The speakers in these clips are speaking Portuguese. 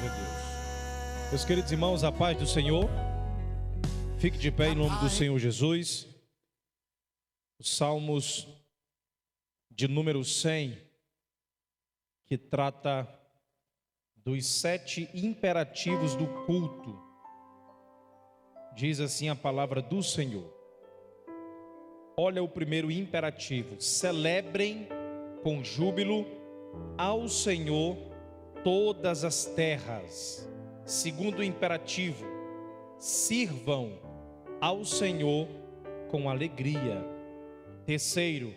Glória a Deus. Meus queridos irmãos, a paz do Senhor. Fique de pé em nome do Senhor Jesus. Os Salmos de número 100, que trata dos 7 imperativos do culto. Diz assim a palavra do Senhor. Olha o primeiro imperativo: celebrem com júbilo ao Senhor todas as terras. Segundo imperativo: sirvam ao Senhor com alegria. Terceiro: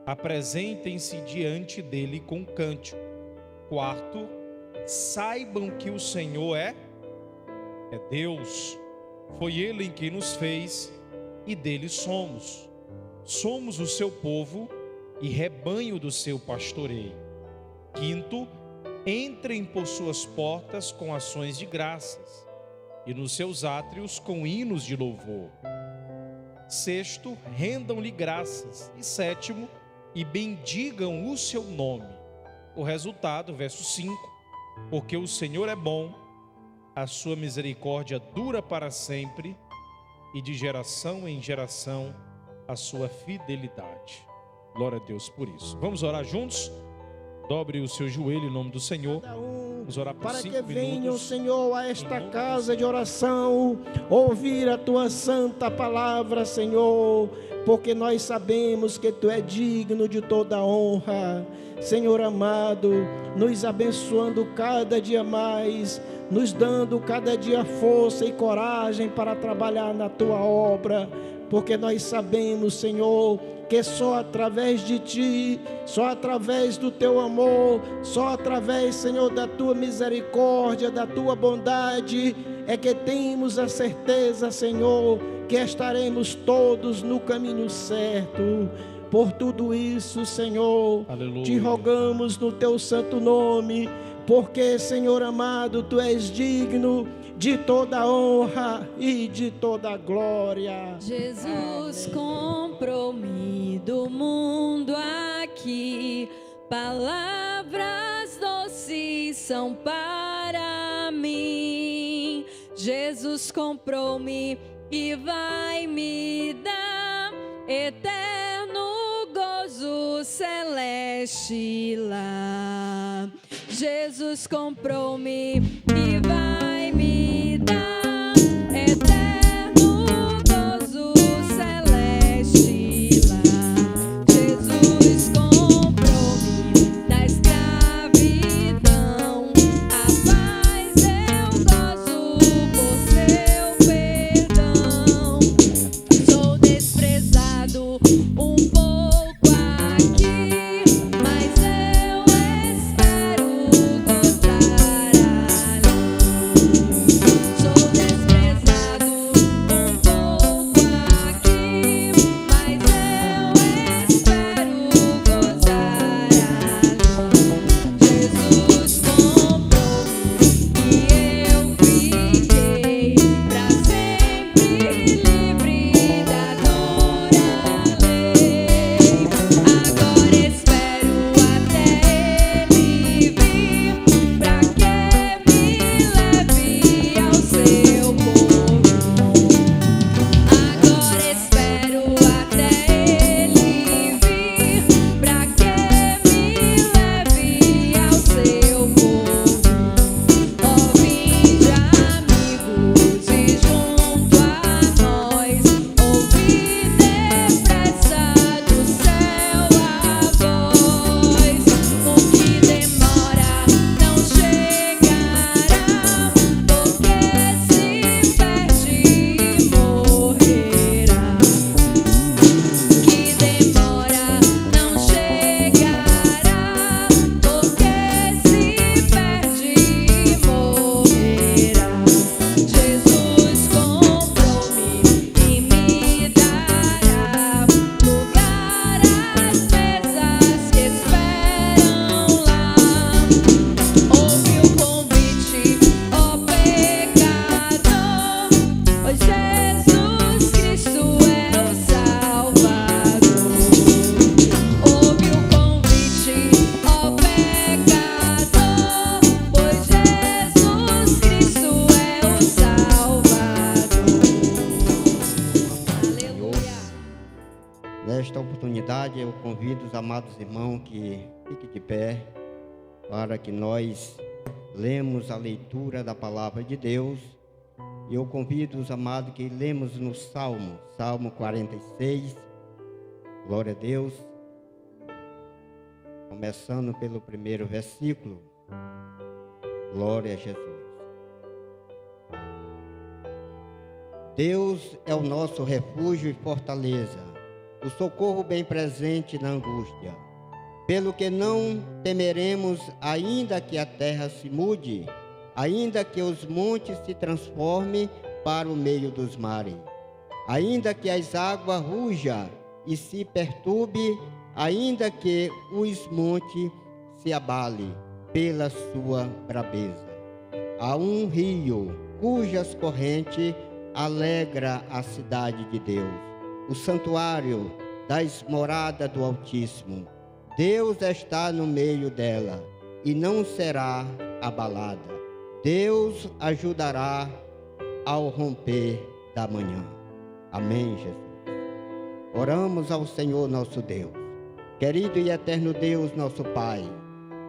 apresentem-se diante dele com cântico. Quarto: saibam que o Senhor é Deus. Foi ele em quem nos fez e dele somos. Somos o seu povo e rebanho do seu pastoreio. Quinto: entrem por suas portas com ações de graças e nos seus átrios com hinos de louvor. Sexto: rendam-lhe graças. E sétimo: e bendigam o seu nome. O resultado, verso 5: porque o Senhor é bom, a sua misericórdia dura para sempre, e de geração em geração a sua fidelidade. Glória a Deus por isso. Vamos orar juntos? Dobre o seu joelho em nome do Senhor. Vamos orar por 5 minutos. Para que venha o Senhor a esta casa de oração, ouvir a tua santa palavra, Senhor, porque nós sabemos que tu é digno de toda honra. Senhor amado, nos abençoando cada dia mais, nos dando cada dia força e coragem para trabalhar na tua obra, porque nós sabemos, Senhor, que só através de Ti, só através do Teu amor, só através, Senhor, da Tua misericórdia, da Tua bondade, é que temos a certeza, Senhor, que estaremos todos no caminho certo. Por tudo isso, Senhor, aleluia, te rogamos no Teu santo nome, porque, Senhor amado, Tu és digno de toda honra e de toda glória. Jesus comprou-me do mundo aqui, palavras doces são para mim. Jesus comprou-me e vai me dar eterno gozo celeste lá. Jesus comprou-me e vai me dar eterno gozo celeste lá. Jesus comprou-me da escravidão, a paz eu gozo por seu perdão. Sou desprezado um pouco aqui, mas eu espero gozar ali. convido os amados irmãos que fiquem de pé para que nós lemos a leitura da palavra de Deus. E eu convido os amados que lemos no Salmo 46. Glória a Deus. Começando pelo primeiro versículo. Glória a Jesus. Deus é o nosso refúgio e fortaleza, o socorro bem presente na angústia. Pelo que não temeremos, ainda que a terra se mude, ainda que os montes se transformem para o meio dos mares, ainda que as águas rujam e se perturbe, ainda que os montes se abale pela sua braveza. Há um rio cujas correntes alegra a cidade de Deus, o santuário das moradas do Altíssimo. Deus está no meio dela e não será abalada. Deus ajudará ao romper da manhã. Amém, Jesus. Oramos ao Senhor nosso Deus. Querido e eterno Deus, nosso Pai.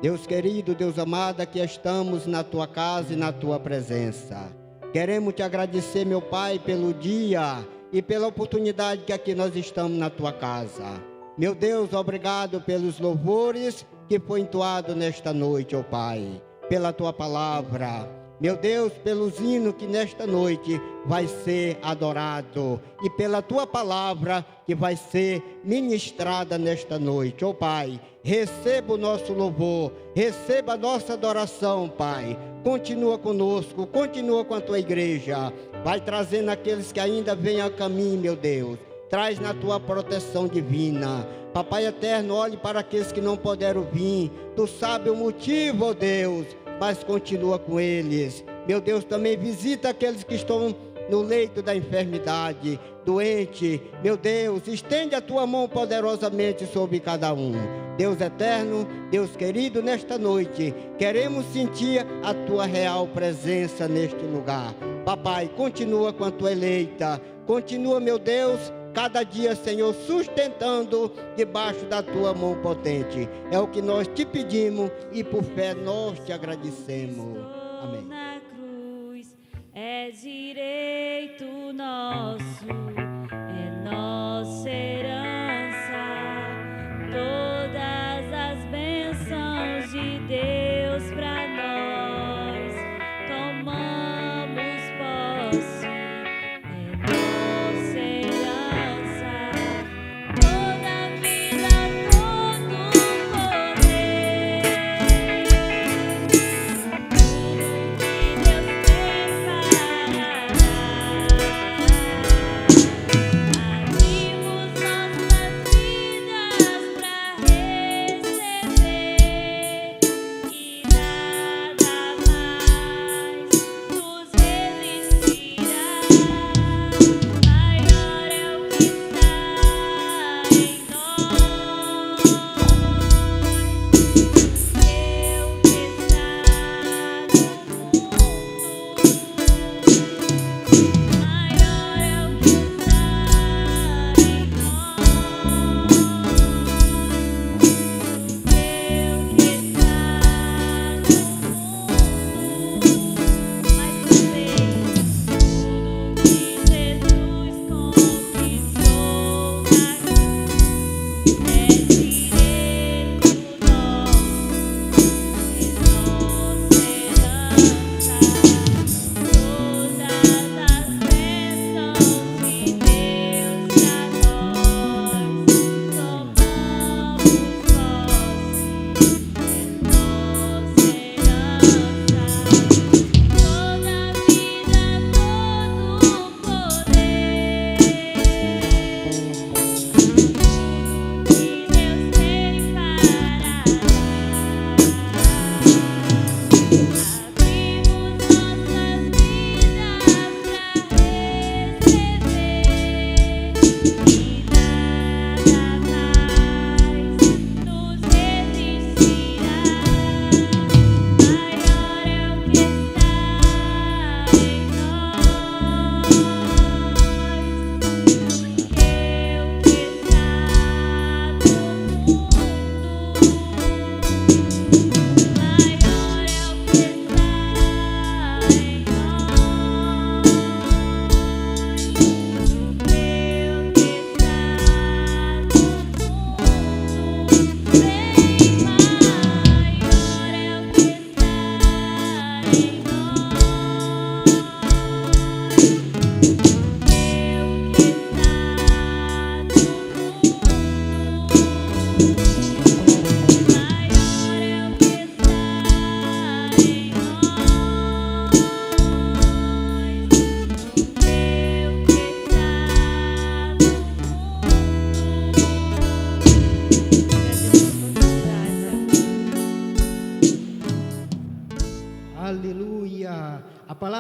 Deus querido, Deus amado, que estamos na Tua casa e na Tua presença. Queremos Te agradecer, meu Pai, pelo dia e pela oportunidade que aqui nós estamos na Tua casa. Meu Deus, obrigado pelos louvores que foi entoado nesta noite, ó Pai, pela Tua palavra. Meu Deus, pelos hinos que nesta noite vai ser adorado e pela Tua palavra que vai ser ministrada nesta noite. Ó Pai, receba o nosso louvor, receba a nossa adoração, Pai. Continua conosco, continua com a Tua igreja. Vai trazendo aqueles que ainda vêm a caminho, meu Deus. Traz na Tua proteção divina. Papai eterno, olhe para aqueles que não puderam vir. Tu sabe o motivo, ó Deus, mas continua com eles. Meu Deus, também visita aqueles que estão no leito da enfermidade, doente. Meu Deus, estende a Tua mão poderosamente sobre cada um. Deus eterno, Deus querido, nesta noite, queremos sentir a Tua real presença neste lugar. Papai, continua com a Tua eleita. Continua, meu Deus, cada dia, Senhor, sustentando debaixo da Tua mão potente. É o que nós Te pedimos e por fé nós Te agradecemos. Amém. Na cruz é direito nosso, é nossa herança. Todas as bênçãos de Deus pra nós tomamos posse. É nossa herança. Toda vida, todo poder, tudo que Deus tem para dar. Abrimos nossas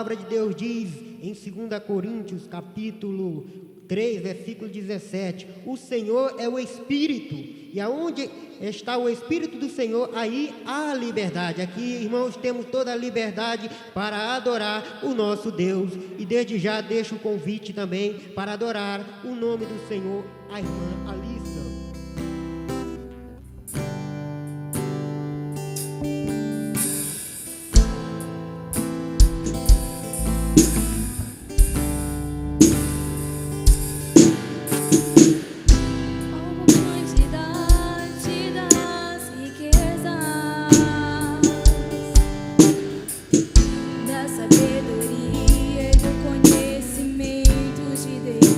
palavra de Deus diz em 2 Coríntios, capítulo 3, versículo 17: o Senhor é o Espírito, e aonde está o Espírito do Senhor, aí há liberdade. Aqui, irmãos, temos toda a liberdade para adorar o nosso Deus. E desde já deixo o convite também para adorar o nome do Senhor, a irmã Alissa. Sabedoria e do conhecimento de Deus.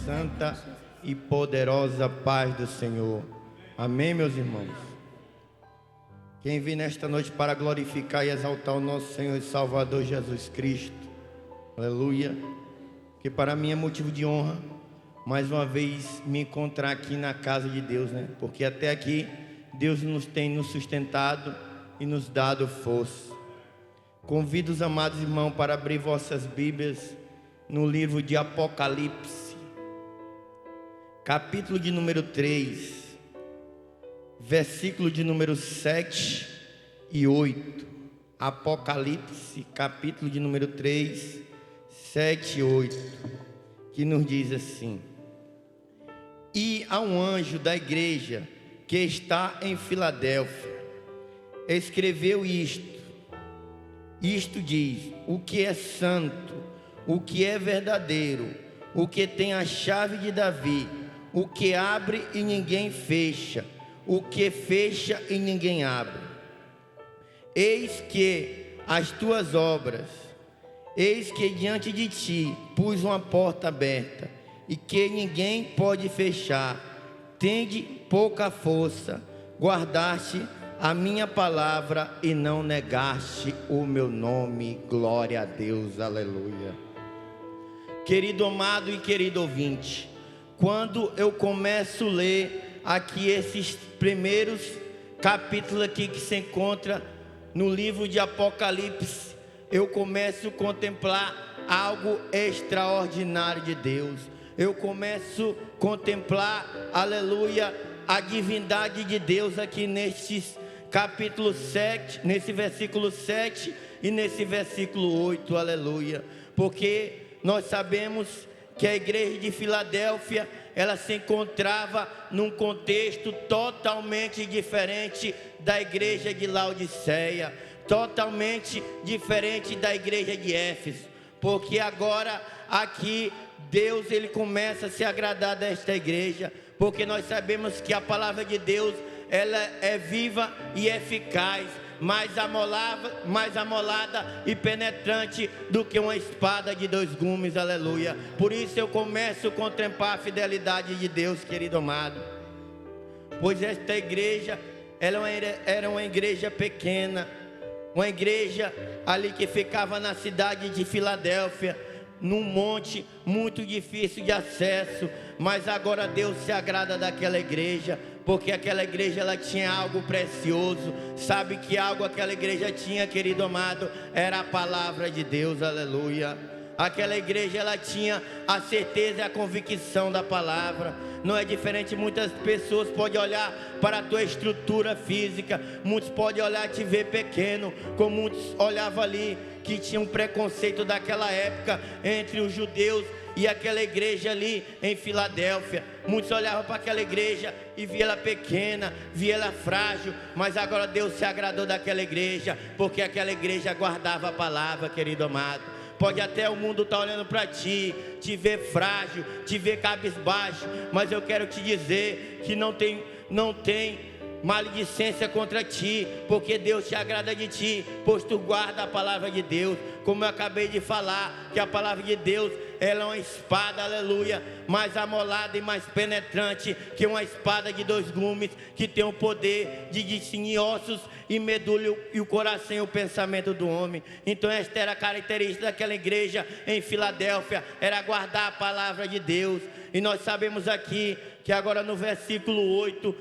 santa e poderosa paz do Senhor. Amém, meus irmãos? Quem vem nesta noite para glorificar e exaltar o nosso Senhor e Salvador Jesus Cristo, aleluia, que para mim é motivo de honra mais uma vez me encontrar aqui na casa de Deus, né? Porque até aqui Deus tem nos sustentado e nos dado força. Convido os amados irmãos para abrir vossas Bíblias no livro de Apocalipse, capítulo de número 3, versículo de número 7 e 8. Apocalipse, capítulo de número 3, 7 e 8, que nos diz assim: E a um anjo da igreja que está em Filadélfia, escreveu isto. Isto diz: o que é santo, o que é verdadeiro, o que tem a chave de Davi, o que abre e ninguém fecha, o que fecha e ninguém abre. Eis que as tuas obras, eis que diante de ti pus uma porta aberta, e que ninguém pode fechar. Tende pouca força, guardaste a minha palavra e não negaste o meu nome. Glória a Deus, aleluia. Querido amado e querido ouvinte, quando eu começo a ler aqui esses primeiros capítulos aqui que se encontra no livro de Apocalipse, eu começo a contemplar algo extraordinário de Deus. Eu começo a contemplar, aleluia, a divindade de Deus aqui nestes capítulo 7, nesse versículo 7 e nesse versículo 8, aleluia. Porque nós sabemos que a igreja de Filadélfia, ela se encontrava num contexto totalmente diferente da igreja de Laodiceia, totalmente diferente da igreja de Éfeso, porque agora aqui Deus, ele começa a se agradar desta igreja, porque nós sabemos que a palavra de Deus, ela é viva e eficaz, mais amolada e penetrante do que uma espada de dois gumes, aleluia. Por isso eu começo a contemplar a fidelidade de Deus, querido amado, pois esta igreja, ela era uma igreja pequena, uma igreja ali que ficava na cidade de Filadélfia, num monte muito difícil de acesso, mas agora Deus se agrada daquela igreja, porque aquela igreja, ela tinha algo precioso. Sabe que algo aquela igreja tinha, querido amado? Era a palavra de Deus, aleluia. Aquela igreja, ela tinha a certeza e a convicção da palavra. Não é diferente, muitas pessoas podem olhar para a tua estrutura física, muitos podem olhar e te ver pequeno, como muitos olhavam ali, que tinha um preconceito daquela época entre os judeus e aquela igreja ali em Filadélfia. Muitos olhavam para aquela igreja e via ela pequena, via ela frágil, mas agora Deus se agradou daquela igreja, porque aquela igreja guardava a palavra, querido amado. Pode até o mundo estar olhando para ti, te ver frágil, te ver cabisbaixo, mas eu quero te dizer que não tem maledicência contra ti, porque Deus te agrada de ti, pois tu guarda a palavra de Deus. Como eu acabei de falar, que a palavra de Deus, ela é uma espada, aleluia, mais amolada e mais penetrante que uma espada de dois gumes, que tem o poder de discernir ossos e medula e o coração e o pensamento do homem. Então esta era a característica daquela igreja em Filadélfia, era guardar a palavra de Deus. E nós sabemos aqui que agora no versículo 8,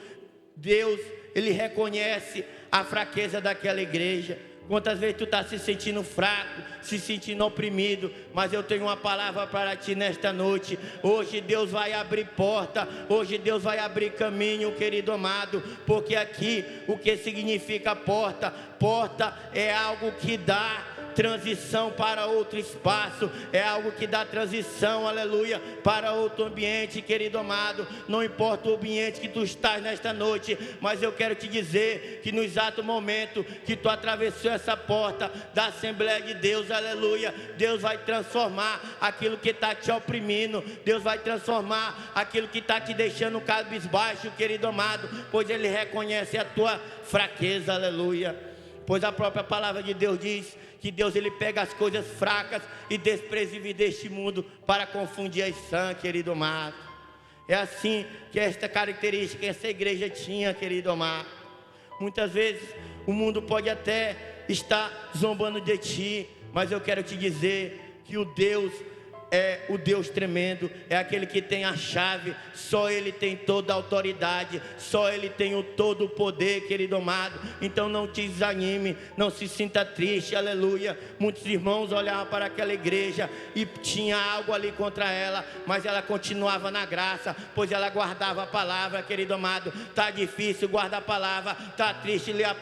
Deus, ele reconhece a fraqueza daquela igreja. Quantas vezes tu está se sentindo fraco, se sentindo oprimido, mas eu tenho uma palavra para ti nesta noite. Hoje Deus vai abrir porta, hoje Deus vai abrir caminho, querido amado, porque aqui o que significa porta? Porta é algo que dá transição para outro espaço, é algo que dá transição, aleluia, para outro ambiente, querido amado. Não importa o ambiente que tu estás nesta noite, mas eu quero te dizer que no exato momento que tu atravessou essa porta da Assembleia de Deus, aleluia, Deus vai transformar aquilo que está te oprimindo, Deus vai transformar aquilo que está te deixando cabisbaixo, querido amado, pois Ele reconhece a tua fraqueza, aleluia. Pois a própria palavra de Deus diz que Deus, ele pega as coisas fracas e desprezíveis deste mundo para confundir as sãs, querido amado. É assim que esta característica essa igreja tinha, querido amado. Muitas vezes o mundo pode até estar zombando de ti, mas eu quero te dizer que o Deus é o Deus tremendo, é aquele que tem a chave, só Ele tem toda a autoridade, só Ele tem todo o poder, querido amado. Então não te desanime, não se sinta triste, aleluia. Muitos irmãos olhavam para aquela igreja e tinha algo ali contra ela, mas ela continuava na graça, pois ela guardava a palavra, querido amado. Está difícil, guarda a palavra. Está triste, lê a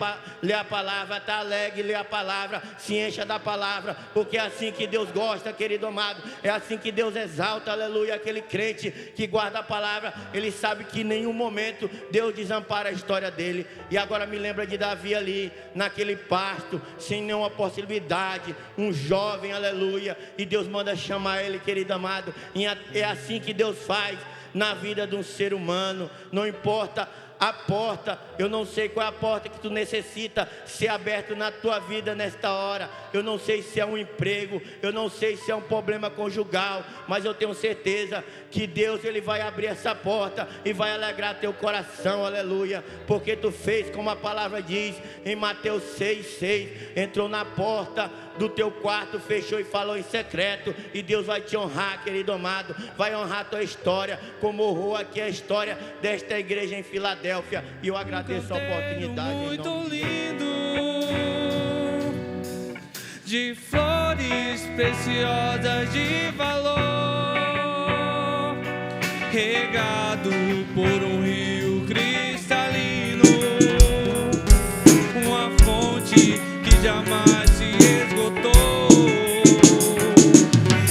palavra. Está alegre, lê a palavra. Se encha da palavra, porque é assim que Deus gosta, querido amado. É assim que Deus exalta, aleluia. Aquele crente que guarda a palavra, ele sabe que em nenhum momento Deus desampara a história dele. E agora me lembra de Davi ali, naquele pasto, sem nenhuma possibilidade, um jovem, aleluia, e Deus manda chamar ele, querido amado. E é assim que Deus faz na vida de um ser humano. Não importa a porta, eu não sei qual é a porta que tu necessita ser aberta na tua vida nesta hora. Eu não sei se é um emprego, eu não sei se é um problema conjugal, mas eu tenho certeza que Deus, Ele vai abrir essa porta e vai alegrar teu coração, aleluia, porque tu fez como a palavra diz em Mateus 6,6, entrou na porta do teu quarto, fechou e falou em secreto, e Deus vai te honrar, querido amado, vai honrar a tua história, como honrou aqui a história desta igreja em Filadélfia. E eu agradeço a oportunidade. Muito lindo, de flores preciosas de valor, regado por um rio cristalino, uma fonte que jamais se esgotou,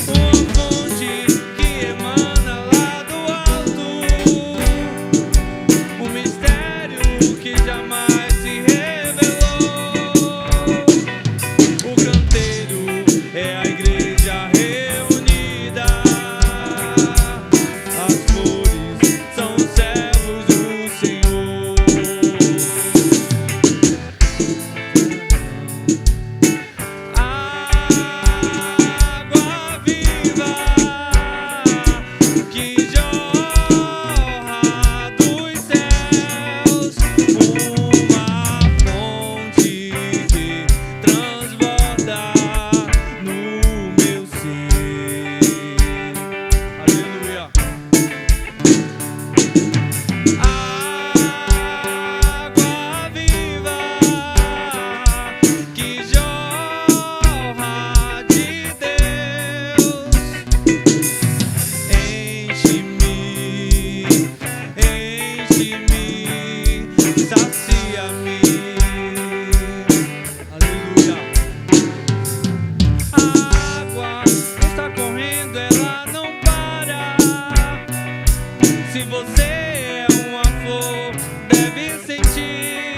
uma fonte que emana lá do alto, um mistério que jamais se revelou. O canteiro é a igreja reunida, as flores são os servos do Senhor. Água viva que jorra dos céus, uma fonte que transborda no meu ser. Aleluia. Água viva que jorra de Deus, enche-me, sacia-me. Aleluia. A água está correndo, ela não para. Se você é uma flor, deve sentir.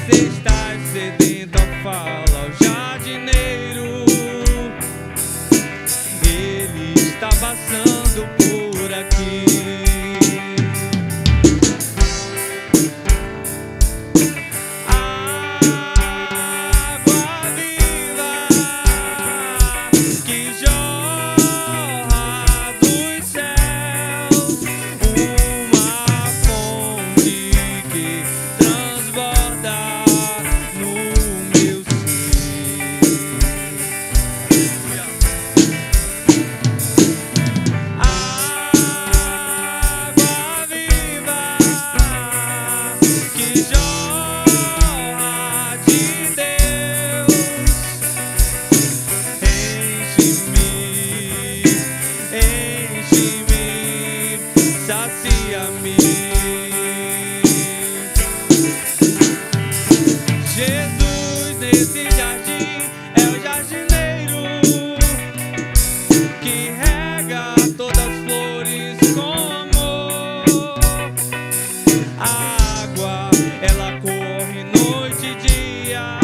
Se estás sedenta, fala ao jardineiro. Ele está passando por aqui. Água viva que jorra dos céus, uma fonte que transborda no meu ser. Água viva que jorra de Deus, enche-me, sacia-me. Jesus nesse jardim é o jardineiro que rega todas as flores com amor. A água, ela corre noite e dia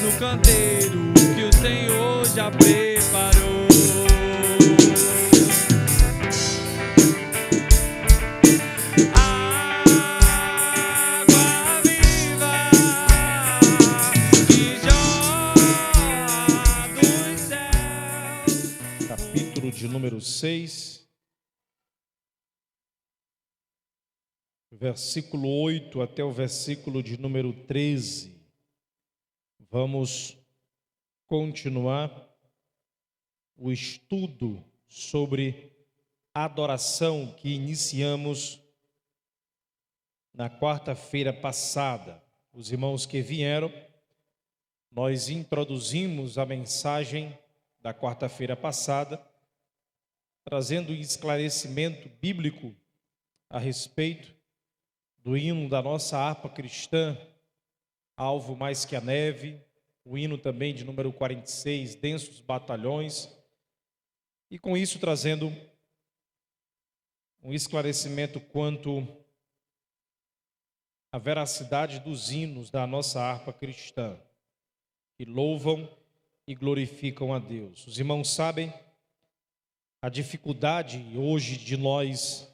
no canteiro que o Senhor já preparou. Água viva que jorra dos céus. Capítulo de número 6, versículo 8 até o versículo de número 13. Vamos continuar o estudo sobre adoração que iniciamos na quarta-feira passada. Os irmãos que vieram, nós introduzimos a mensagem da quarta-feira passada, trazendo um esclarecimento bíblico a respeito do hino da nossa harpa cristã, Alvo Mais Que a Neve, o hino também de número 46, Densos Batalhões, e com isso trazendo um esclarecimento quanto à veracidade dos hinos da nossa harpa cristã, que louvam e glorificam a Deus. Os irmãos sabem a dificuldade hoje de nós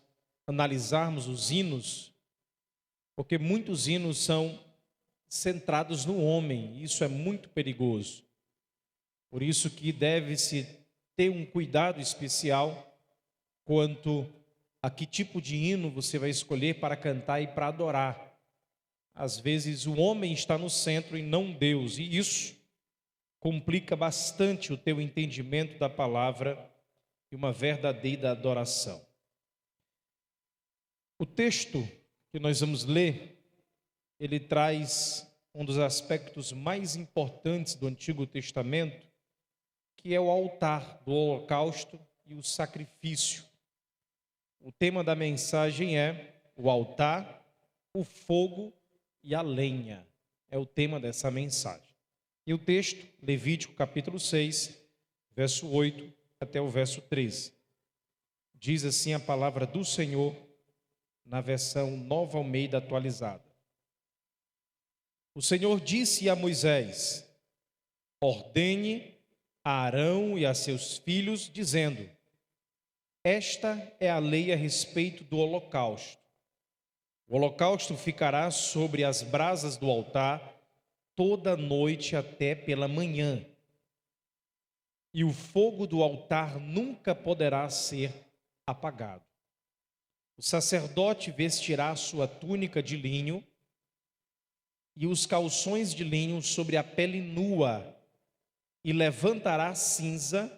analisarmos os hinos, porque muitos hinos são centrados no homem, e isso é muito perigoso. Por isso que deve-se ter um cuidado especial quanto a que tipo de hino você vai escolher para cantar e para adorar. Às vezes o homem está no centro e não Deus, e isso complica bastante o teu entendimento da palavra e uma verdadeira adoração. O texto que nós vamos ler, ele traz um dos aspectos mais importantes do Antigo Testamento, que é o altar do holocausto e o sacrifício. O tema da mensagem é o altar, o fogo e a lenha. É o tema dessa mensagem. E o texto, Levítico capítulo 6, verso 8 até o verso 13. Diz assim a palavra do Senhor na versão Nova Almeida atualizada. O Senhor disse a Moisés: ordene a Arão e a seus filhos, dizendo: esta é a lei a respeito do holocausto. O holocausto ficará sobre as brasas do altar toda noite até pela manhã. E o fogo do altar nunca poderá ser apagado. O sacerdote vestirá sua túnica de linho e os calções de linho sobre a pele nua, e levantará cinza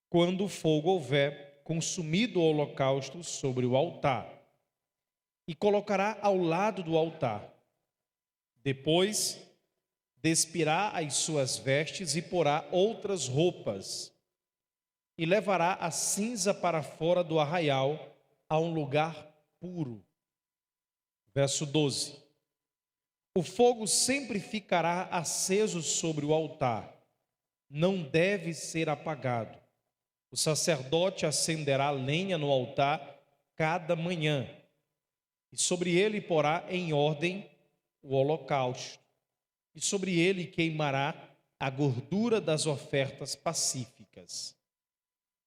quando o fogo houver consumido o holocausto sobre o altar, e colocará ao lado do altar. Depois despirá as suas vestes e porá outras roupas, e levará a cinza para fora do arraial a um lugar puro. Verso 12. O fogo sempre ficará aceso sobre o altar, não deve ser apagado. O sacerdote acenderá lenha no altar cada manhã, e sobre ele porá em ordem o holocausto, e sobre ele queimará a gordura das ofertas pacíficas.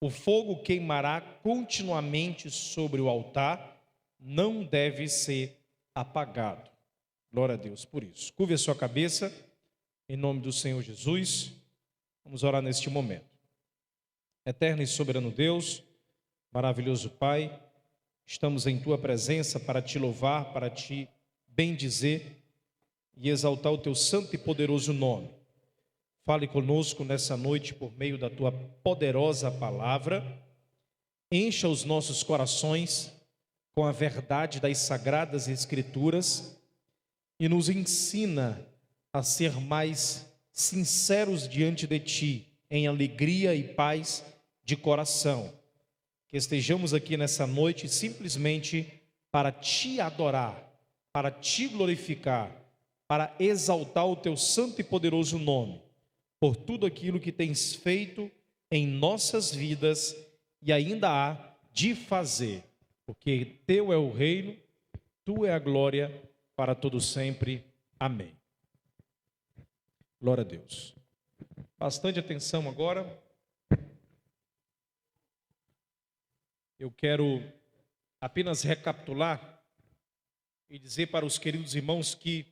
O fogo queimará continuamente sobre o altar, não deve ser apagado. Glória a Deus por isso. Curve a sua cabeça, em nome do Senhor Jesus. Vamos orar neste momento. Eterno e soberano Deus, maravilhoso Pai, estamos em Tua presença para Te louvar, para Te bendizer e exaltar o Teu santo e poderoso nome. Fale conosco nessa noite por meio da Tua poderosa palavra. Encha os nossos corações com a verdade das sagradas Escrituras e nos ensina a ser mais sinceros diante de Ti, em alegria e paz de coração. Que estejamos aqui nessa noite simplesmente para Te adorar, para Te glorificar, para exaltar o Teu santo e poderoso nome, por tudo aquilo que Tens feito em nossas vidas e ainda há de fazer, porque Teu é o reino, Tu é a glória para todo sempre. Amém. Glória a Deus. Bastante atenção agora. Eu quero apenas recapitular e dizer para os queridos irmãos que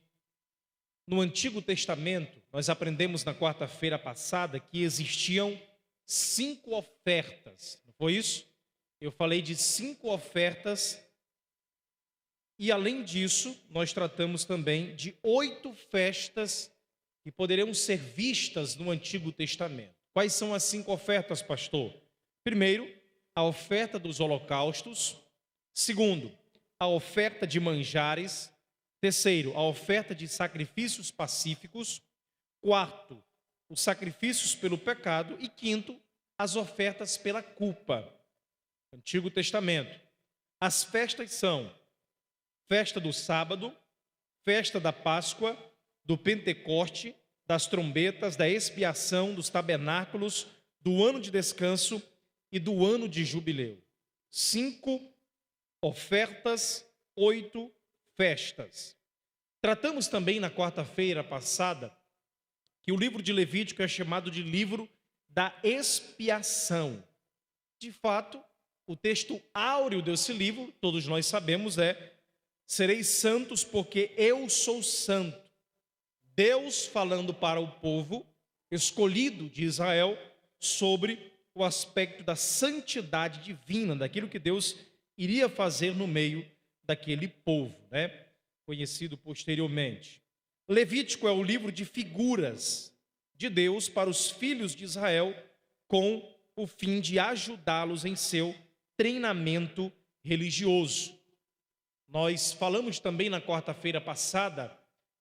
no Antigo Testamento, nós aprendemos na quarta-feira passada que existiam 5 ofertas, não foi isso? Eu falei de 5 ofertas e além disso, nós tratamos também de 8 festas que poderiam ser vistas no Antigo Testamento. Quais são as 5 ofertas, pastor? Primeiro, a oferta dos holocaustos. Segundo, a oferta de manjares. Terceiro, a oferta de sacrifícios pacíficos. Quarto, os sacrifícios pelo pecado. E quinto, as ofertas pela culpa. Antigo Testamento. As festas são festa do sábado, festa da Páscoa, do Pentecoste, das trombetas, da expiação, dos tabernáculos, do ano de descanso e do ano de jubileu. 5 ofertas, 8 festas. Tratamos também na quarta-feira passada que o livro de Levítico é chamado de livro da expiação. De fato, o texto áureo desse livro, todos nós sabemos, é: sereis santos porque eu sou santo. Deus falando para o povo escolhido de Israel sobre o aspecto da santidade divina, daquilo que Deus iria fazer no meio daquele povo, né? Conhecido posteriormente. Levítico é o livro de figuras de Deus para os filhos de Israel, com o fim de ajudá-los em seu treinamento religioso. Nós falamos também na quarta-feira passada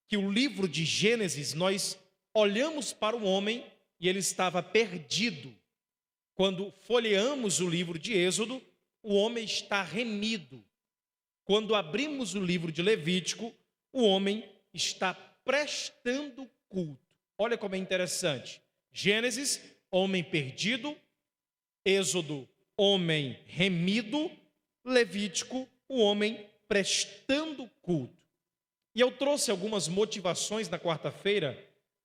que o livro de Gênesis, nós olhamos para o homem e ele estava perdido. Quando folheamos o livro de Êxodo, o homem está remido. Quando abrimos o livro de Levítico, o homem está prestando culto. Olha como é interessante. Gênesis, homem perdido. Êxodo, homem remido. Levítico, o homem prestando culto. E eu trouxe algumas motivações na quarta-feira,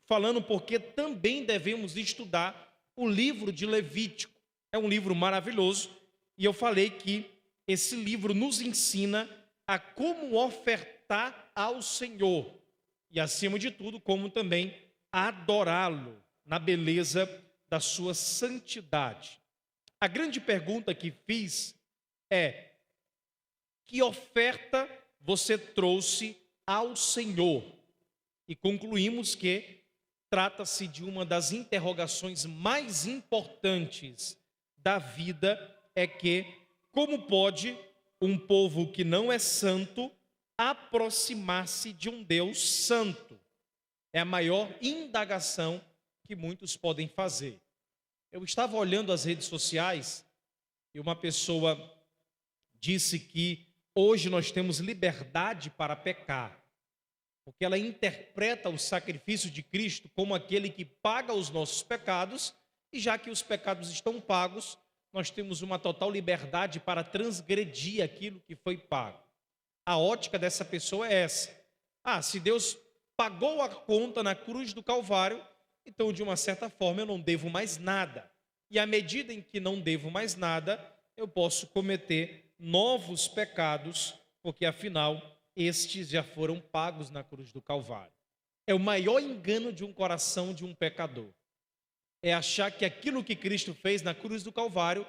falando porque também devemos estudar o livro de Levítico. É um livro maravilhoso, e eu falei que esse livro nos ensina a como ofertar ao Senhor, e acima de tudo, como também adorá-lo na beleza da sua santidade. A grande pergunta que fiz é: que oferta você trouxe ao Senhor? E concluímos que trata-se de uma das interrogações mais importantes da vida, é que como pode um povo que não é santo aproximar-se de um Deus santo? É a maior indagação que muitos podem fazer. Eu estava olhando as redes sociais e uma pessoa disse que hoje nós temos liberdade para pecar, porque ela interpreta o sacrifício de Cristo como aquele que paga os nossos pecados, e já que os pecados estão pagos, nós temos uma total liberdade para transgredir aquilo que foi pago. A ótica dessa pessoa é essa: se Deus pagou a conta na cruz do Calvário, então de uma certa forma eu não devo mais nada. E à medida em que não devo mais nada, eu posso cometer novos pecados, porque afinal estes já foram pagos na cruz do Calvário. É o maior engano de um coração de um pecador. É achar que aquilo que Cristo fez na cruz do Calvário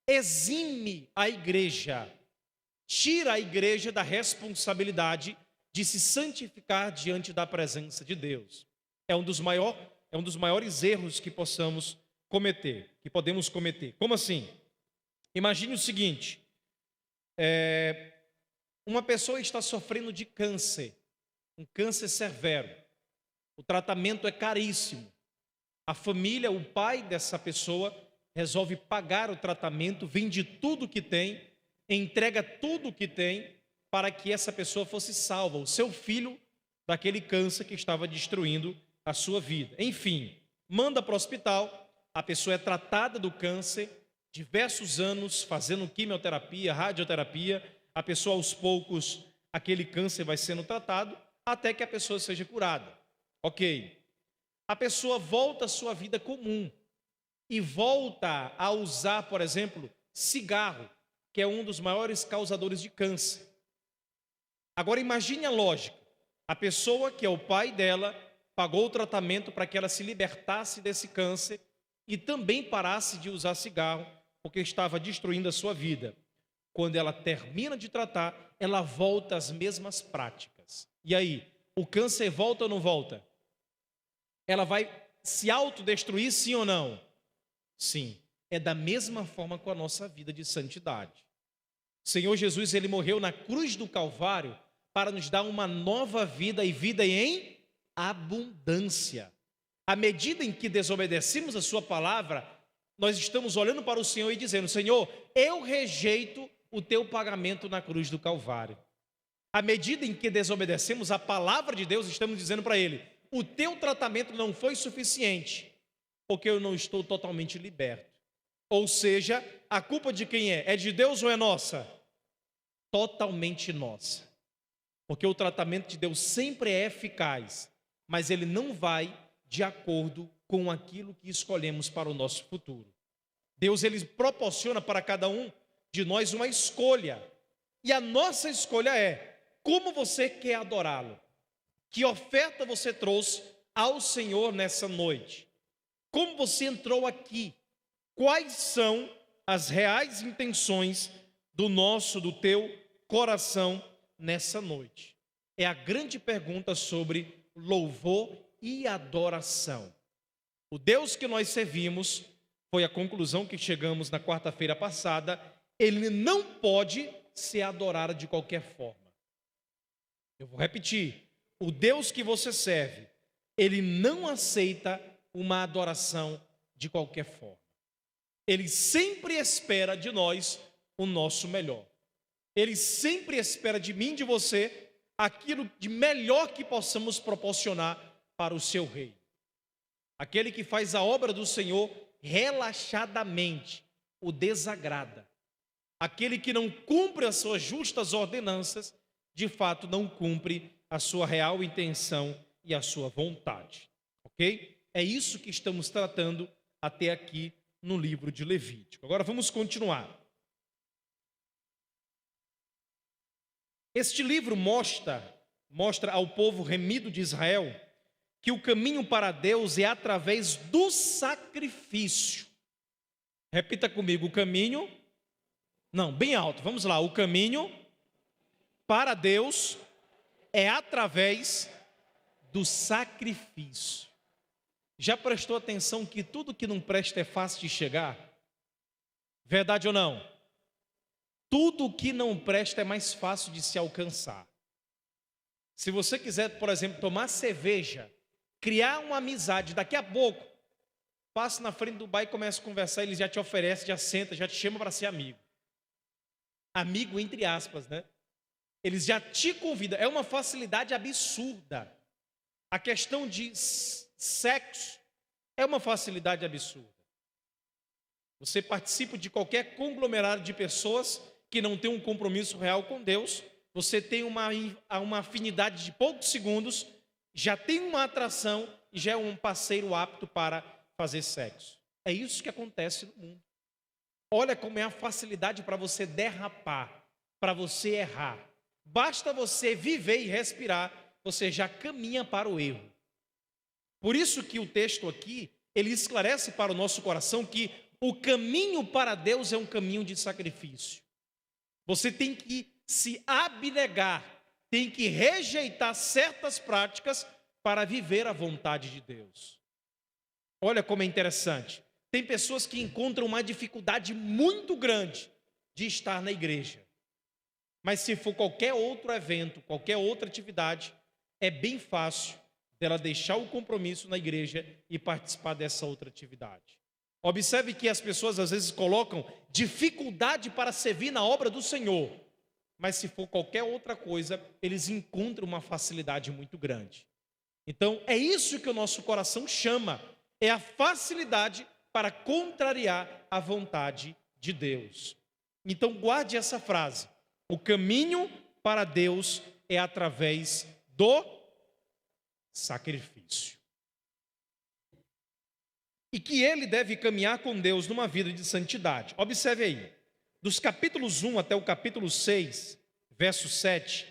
exime a igreja, tira a igreja da responsabilidade de se santificar diante da presença de Deus. É um dos maiores erros que podemos cometer. Como assim? Imagine o seguinte: uma pessoa está sofrendo de câncer, um câncer severo. O tratamento é caríssimo. A família, o pai dessa pessoa, resolve pagar o tratamento, vende tudo que tem, entrega tudo que tem para que essa pessoa fosse salva, o seu filho, daquele câncer que estava destruindo a sua vida. Enfim, manda para o hospital, a pessoa é tratada do câncer, diversos anos fazendo quimioterapia, radioterapia, a pessoa aos poucos, aquele câncer vai sendo tratado, até que a pessoa seja curada. Ok. A pessoa volta à sua vida comum e volta a usar, por exemplo, cigarro, que é um dos maiores causadores de câncer. Agora imagine a lógica: a pessoa que é o pai dela pagou o tratamento para que ela se libertasse desse câncer e também parasse de usar cigarro, porque estava destruindo a sua vida. Quando ela termina de tratar, ela volta às mesmas práticas. E aí, o câncer volta ou não volta? Ela vai se autodestruir, sim ou não? Sim, é da mesma forma com a nossa vida de santidade. O Senhor Jesus, ele morreu na cruz do Calvário para nos dar uma nova vida e vida em abundância. À medida em que desobedecemos a sua palavra, nós estamos olhando para o Senhor e dizendo: Senhor, eu rejeito o teu pagamento na cruz do Calvário. À medida em que desobedecemos a palavra de Deus, estamos dizendo para Ele: o teu tratamento não foi suficiente, porque eu não estou totalmente liberto. Ou seja, a culpa de quem é? É de Deus ou é nossa? Totalmente nossa. Porque o tratamento de Deus sempre é eficaz, mas ele não vai de acordo com aquilo que escolhemos para o nosso futuro. Deus, ele proporciona para cada um de nós uma escolha. E a nossa escolha é: como você quer adorá-lo? Que oferta você trouxe ao Senhor nessa noite? Como você entrou aqui? Quais são as reais intenções do teu coração nessa noite? É a grande pergunta sobre louvor e adoração. O Deus que nós servimos, foi a conclusão que chegamos na quarta-feira passada, ele não pode ser adorado de qualquer forma. Eu vou repetir: o Deus que você serve, ele não aceita uma adoração de qualquer forma. Ele sempre espera de nós o nosso melhor. Ele sempre espera de mim e de você aquilo de melhor que possamos proporcionar para o seu reino. Aquele que faz a obra do Senhor relaxadamente o desagrada. Aquele que não cumpre as suas justas ordenanças, de fato não cumpre a sua real intenção e a sua vontade. Ok? É isso que estamos tratando até aqui no livro de Levítico. Agora vamos continuar. Este livro mostra ao povo remido de Israel que o caminho para Deus é através do sacrifício. Repita comigo: o caminho... Não, bem alto, vamos lá. O caminho para Deus é através do sacrifício. Já prestou atenção que tudo que não presta é fácil de chegar? Verdade ou não? Tudo que não presta é mais fácil de se alcançar. Se você quiser, por exemplo, tomar cerveja, criar uma amizade, daqui a pouco, passa na frente do bar e começa a conversar, ele já te oferece, já senta, já te chama para ser amigo. Amigo entre aspas, né? Eles já te convidam, é uma facilidade absurda. A questão de sexo é uma facilidade absurda. Você participa de qualquer conglomerado de pessoas que não tem um compromisso real com Deus, você tem uma afinidade de poucos segundos, já tem uma atração e já é um parceiro apto para fazer sexo. É isso que acontece no mundo. Olha como é a facilidade para você derrapar, para você errar. Basta você viver e respirar, você já caminha para o erro. Por isso que o texto aqui, ele esclarece para o nosso coração que o caminho para Deus é um caminho de sacrifício. Você tem que se abnegar, tem que rejeitar certas práticas para viver a vontade de Deus. Olha como é interessante. Tem pessoas que encontram uma dificuldade muito grande de estar na igreja. Mas se for qualquer outro evento, qualquer outra atividade, é bem fácil dela deixar o compromisso na igreja e participar dessa outra atividade. Observe que as pessoas às vezes colocam dificuldade para servir na obra do Senhor, mas se for qualquer outra coisa, eles encontram uma facilidade muito grande. Então, é isso que o nosso coração chama, é a facilidade para contrariar a vontade de Deus. Então, guarde essa frase: o caminho para Deus é através do sacrifício. E que ele deve caminhar com Deus numa vida de santidade. Observe aí, dos capítulos 1 até o capítulo 6, verso 7,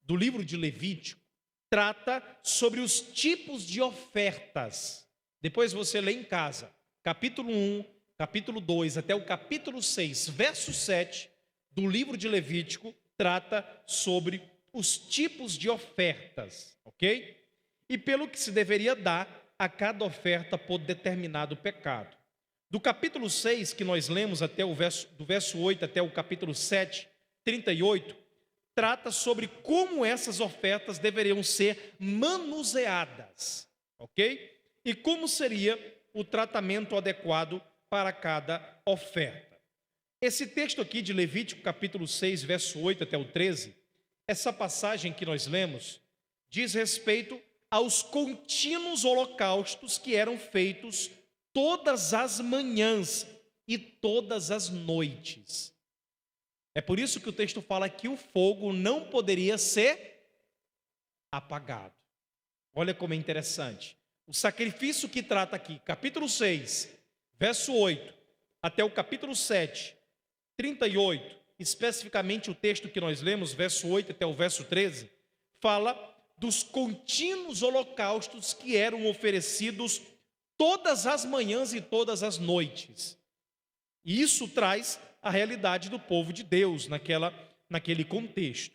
do livro de Levítico, trata sobre os tipos de ofertas. Depois você lê em casa, capítulo 1, capítulo 2, até o capítulo 6, verso 7, do livro de Levítico, trata sobre os tipos de ofertas, ok? E pelo que se deveria dar a cada oferta por determinado pecado. Do capítulo 6, que nós lemos do verso 8 até o capítulo 7, 38, trata sobre como essas ofertas deveriam ser manuseadas, ok? E como seria o tratamento adequado para cada oferta. Esse texto aqui de Levítico, capítulo 6, verso 8 até o 13, essa passagem que nós lemos, diz respeito aos contínuos holocaustos que eram feitos todas as manhãs e todas as noites. É por isso que o texto fala que o fogo não poderia ser apagado. Olha como é interessante. O sacrifício que trata aqui, capítulo 6, verso 8, até o capítulo 7, 38, especificamente o texto que nós lemos, verso 8 até o verso 13, fala dos contínuos holocaustos que eram oferecidos todas as manhãs e todas as noites. E isso traz a realidade do povo de Deus naquele contexto.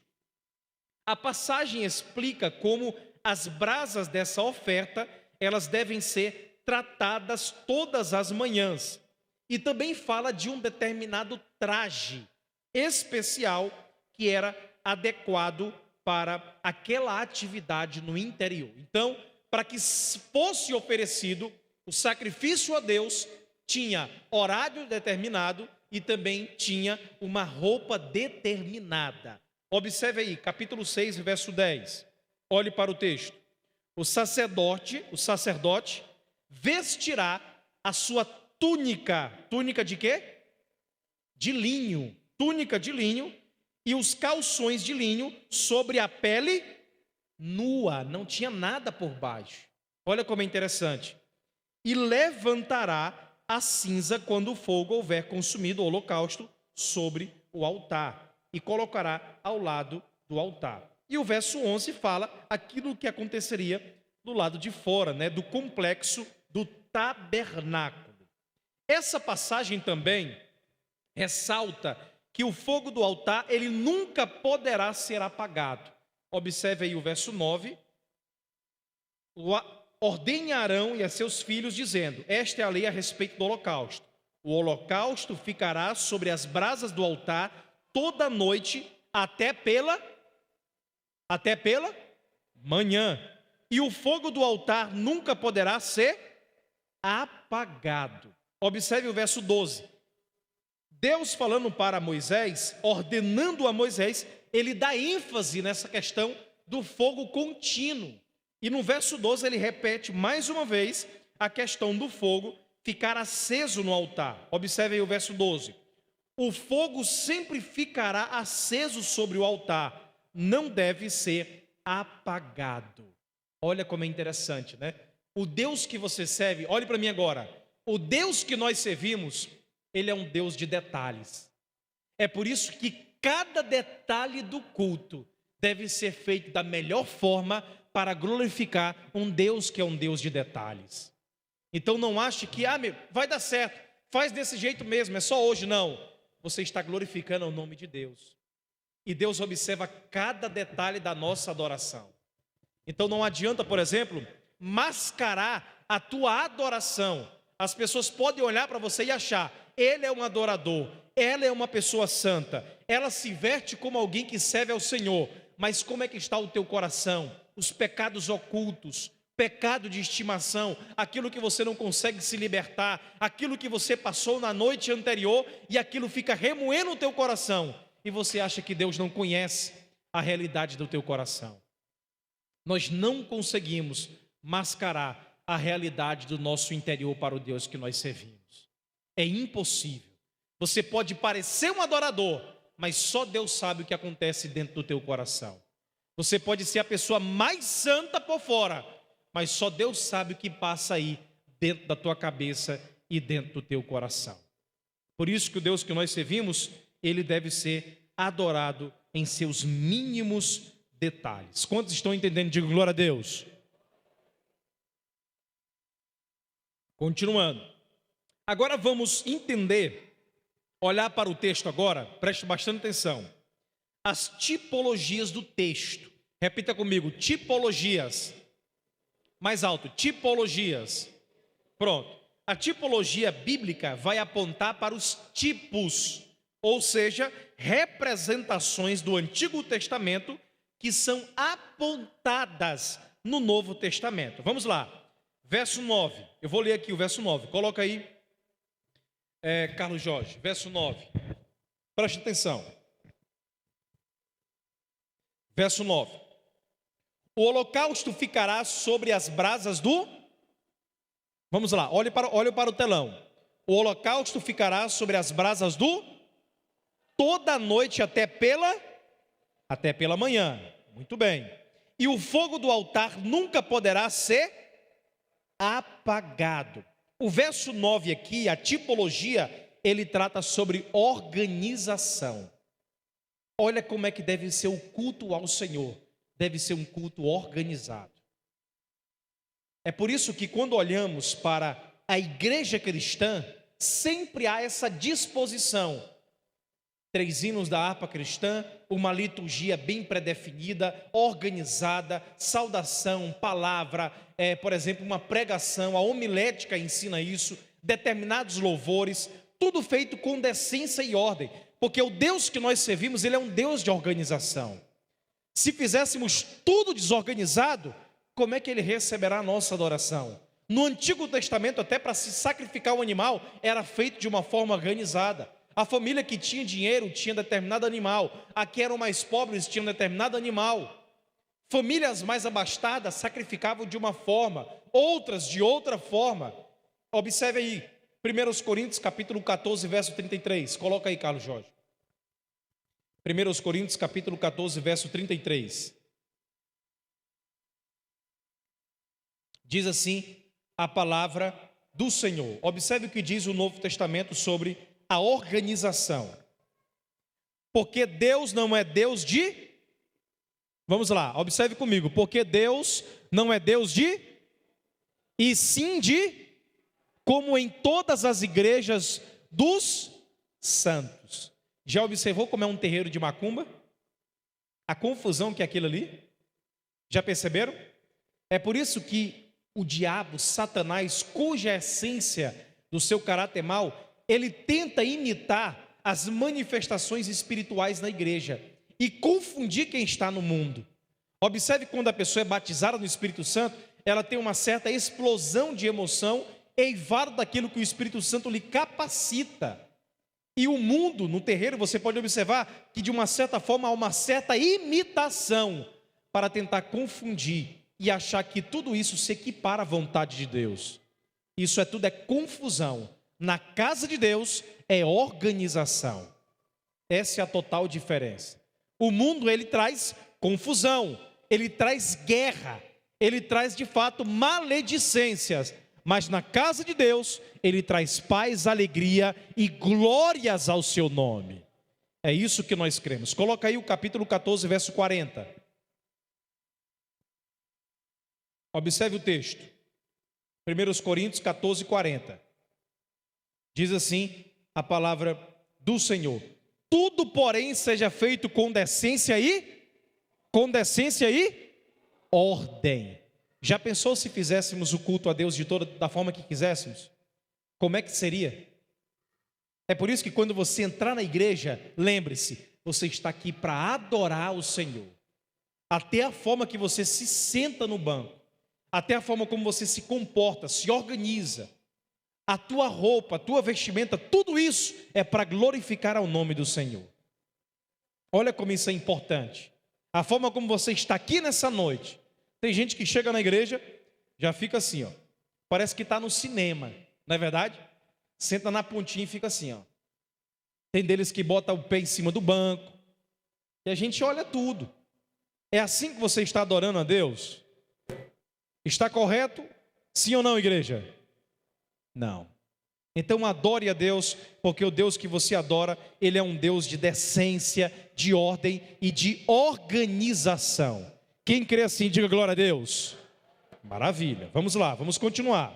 A passagem explica como as brasas dessa oferta, elas devem ser tratadas todas as manhãs. E também fala de um determinado traje especial que era adequado para aquela atividade no interior. Então, para que fosse oferecido o sacrifício a Deus, tinha horário determinado e também tinha uma roupa determinada. Observe aí, capítulo 6, verso 10. Olhe para o texto. O sacerdote vestirá a sua túnica. Túnica de quê? De linho. Túnica de linho e os calções de linho sobre a pele nua. Não tinha nada por baixo. Olha como é interessante. E levantará a cinza quando o fogo houver consumido o holocausto sobre o altar, e colocará ao lado do altar. E o verso 11 fala aquilo que aconteceria do lado de fora, do complexo do tabernáculo. Essa passagem também ressalta que o fogo do altar, ele nunca poderá ser apagado. Observe aí o verso 9. Ordene a Arão e a seus filhos, dizendo: esta é a lei a respeito do holocausto. O holocausto ficará sobre as brasas do altar toda a noite até pela manhã. E o fogo do altar nunca poderá ser apagado. Observe o verso 12. Deus falando para Moisés, ordenando a Moisés, ele dá ênfase nessa questão do fogo contínuo. E no verso 12 ele repete mais uma vez a questão do fogo ficar aceso no altar. Observe aí o verso 12. O fogo sempre ficará aceso sobre o altar, não deve ser apagado. Olha como é interessante, O Deus que você serve, olhe para mim agora. O Deus que nós servimos, ele é um Deus de detalhes. É por isso que cada detalhe do culto deve ser feito da melhor forma para glorificar um Deus que é um Deus de detalhes. Então não ache que, vai dar certo, faz desse jeito mesmo, é só hoje. Não, você está glorificando o nome de Deus. E Deus observa cada detalhe da nossa adoração. Então não adianta, por exemplo, mascarar a tua adoração. As pessoas podem olhar para você e achar, ele é um adorador, ela é uma pessoa santa, ela se veste como alguém que serve ao Senhor, mas como é que está o teu coração? Os pecados ocultos, pecado de estimação, aquilo que você não consegue se libertar, aquilo que você passou na noite anterior e aquilo fica remoendo o teu coração, e você acha que Deus não conhece a realidade do teu coração. Nós não conseguimos mascarar a realidade do nosso interior para o Deus que nós servimos. É impossível. Você pode parecer um adorador, mas só Deus sabe o que acontece dentro do teu coração. Você pode ser a pessoa mais santa por fora, mas só Deus sabe o que passa aí dentro da tua cabeça e dentro do teu coração. Por isso que o Deus que nós servimos, ele deve ser adorado em seus mínimos detalhes. Quantos estão entendendo? Digo glória a Deus. Continuando. Agora vamos entender, olhar para o texto agora, preste bastante atenção. As tipologias do texto. Repita comigo, tipologias. Mais alto, tipologias. Pronto. A tipologia bíblica vai apontar para os tipos, ou seja, representações do Antigo Testamento que são apontadas no Novo Testamento. Vamos lá, verso 9. Eu vou ler aqui o verso 9. Coloca aí, Carlos Jorge, verso 9. Preste atenção. Verso 9. O holocausto ficará sobre as brasas do... Vamos lá, olhe para o telão. O holocausto ficará sobre as brasas do... toda a noite até pela manhã. Muito bem. E o fogo do altar nunca poderá ser apagado. O verso 9 aqui, a tipologia, ele trata sobre organização. Olha como é que deve ser o culto ao Senhor. Deve ser um culto organizado. É por isso que quando olhamos para a igreja cristã, sempre há essa disposição. 3 hinos da harpa cristã, uma liturgia bem predefinida, organizada, saudação, palavra, por exemplo, uma pregação, a homilética ensina isso, determinados louvores, tudo feito com decência e ordem, porque o Deus que nós servimos, ele é um Deus de organização. Se fizéssemos tudo desorganizado, como é que ele receberá a nossa adoração? No Antigo Testamento, até para se sacrificar o animal, era feito de uma forma organizada. A família que tinha dinheiro tinha determinado animal, a que eram mais pobres tinham determinado animal. Famílias mais abastadas sacrificavam de uma forma, outras de outra forma. Observe aí, 1 Coríntios capítulo 14, verso 33. Coloca aí, Carlos Jorge. 1 Coríntios capítulo 14, verso 33. Diz assim a palavra do Senhor. Observe o que diz o Novo Testamento sobre a organização. Porque Deus não é Deus de... Vamos lá, observe comigo. Porque Deus não é Deus de... E sim de... Como em todas as igrejas dos santos. Já observou como é um terreiro de macumba? A confusão que é aquilo ali? Já perceberam? É por isso que o diabo, Satanás, cuja essência do seu caráter mau, ele tenta imitar as manifestações espirituais na igreja e confundir quem está no mundo. Observe quando a pessoa é batizada no Espírito Santo, ela tem uma certa explosão de emoção, eivado daquilo que o Espírito Santo lhe capacita. E o mundo, no terreiro, você pode observar que de uma certa forma há uma certa imitação para tentar confundir e achar que tudo isso se equipara à vontade de Deus. Isso tudo é confusão. Na casa de Deus é organização. Essa é a total diferença. O mundo, ele traz confusão, ele traz guerra, ele traz de fato maledicências. Mas na casa de Deus, ele traz paz, alegria e glórias ao seu nome. É isso que nós cremos. Coloca aí o capítulo 14, verso 40. Observe o texto. 1 Coríntios 14, 40. Diz assim a palavra do Senhor. Tudo, porém, seja feito com decência e ordem. Já pensou se fizéssemos o culto a Deus da forma que quiséssemos? Como é que seria? É por isso que quando você entrar na igreja, lembre-se, você está aqui para adorar o Senhor. Até a forma que você se senta no banco, até a forma como você se comporta, se organiza, a tua roupa, a tua vestimenta, tudo isso é para glorificar ao nome do Senhor. Olha como isso é importante. A forma como você está aqui nessa noite. Tem gente que chega na igreja, já fica assim, ó. Parece que está no cinema, não é verdade? Senta na pontinha e fica assim, ó. Tem deles que botam o pé em cima do banco. E a gente olha tudo. É assim que você está adorando a Deus? Está correto? Sim ou não, igreja? Não. Então adore a Deus, porque o Deus que você adora, ele é um Deus de decência, de ordem e de organização. Quem crê assim, diga glória a Deus. Maravilha, vamos lá, vamos continuar.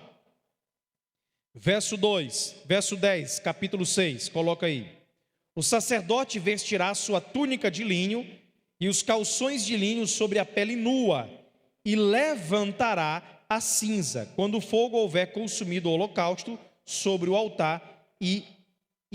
Verso 2, verso 10, capítulo 6, coloca aí. O sacerdote vestirá sua túnica de linho e os calções de linho sobre a pele nua, e levantará a cinza. Quando o fogo houver consumido o holocausto, sobre o altar e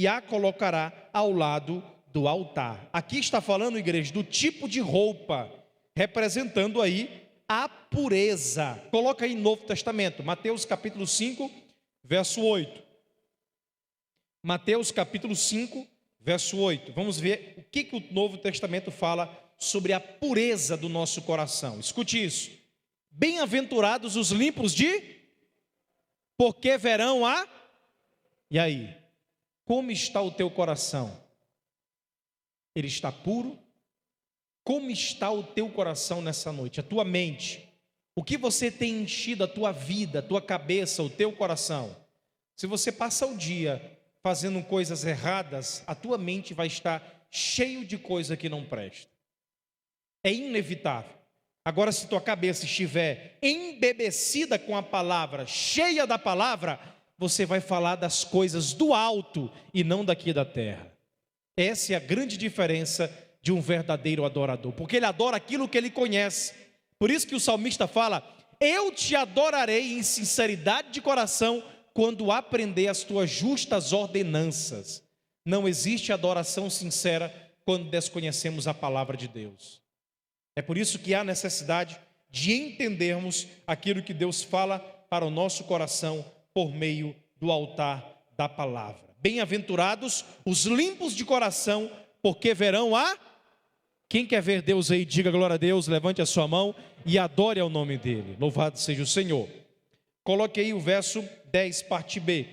a colocará ao lado do altar. Aqui está falando, igreja, do tipo de roupa, representando aí a pureza. Coloca aí Novo Testamento, Mateus capítulo 5, verso 8. Mateus capítulo 5, verso 8. Vamos ver o que o Novo Testamento fala sobre a pureza do nosso coração. Escute isso. Bem-aventurados os limpos porque verão a... E aí? Como está o teu coração? Ele está puro? Como está o teu coração nessa noite? A tua mente? O que você tem enchido a tua vida, a tua cabeça, o teu coração? Se você passa o dia fazendo coisas erradas, a tua mente vai estar cheio de coisa que não presta. É inevitável. Agora, se tua cabeça estiver embebecida com a palavra, cheia da palavra, você vai falar das coisas do alto e não daqui da terra. Essa é a grande diferença de um verdadeiro adorador, porque ele adora aquilo que ele conhece. Por isso que o salmista fala: eu te adorarei em sinceridade de coração, quando aprender as tuas justas ordenanças. Não existe adoração sincera quando desconhecemos a palavra de Deus. É por isso que há necessidade de entendermos aquilo que Deus fala para o nosso coração por meio do altar da palavra. Bem-aventurados os limpos de coração, porque verão a... Quem quer ver Deus aí, diga glória a Deus, levante a sua mão e adore ao nome dele. Louvado seja o Senhor. Coloque aí o verso 10, parte B,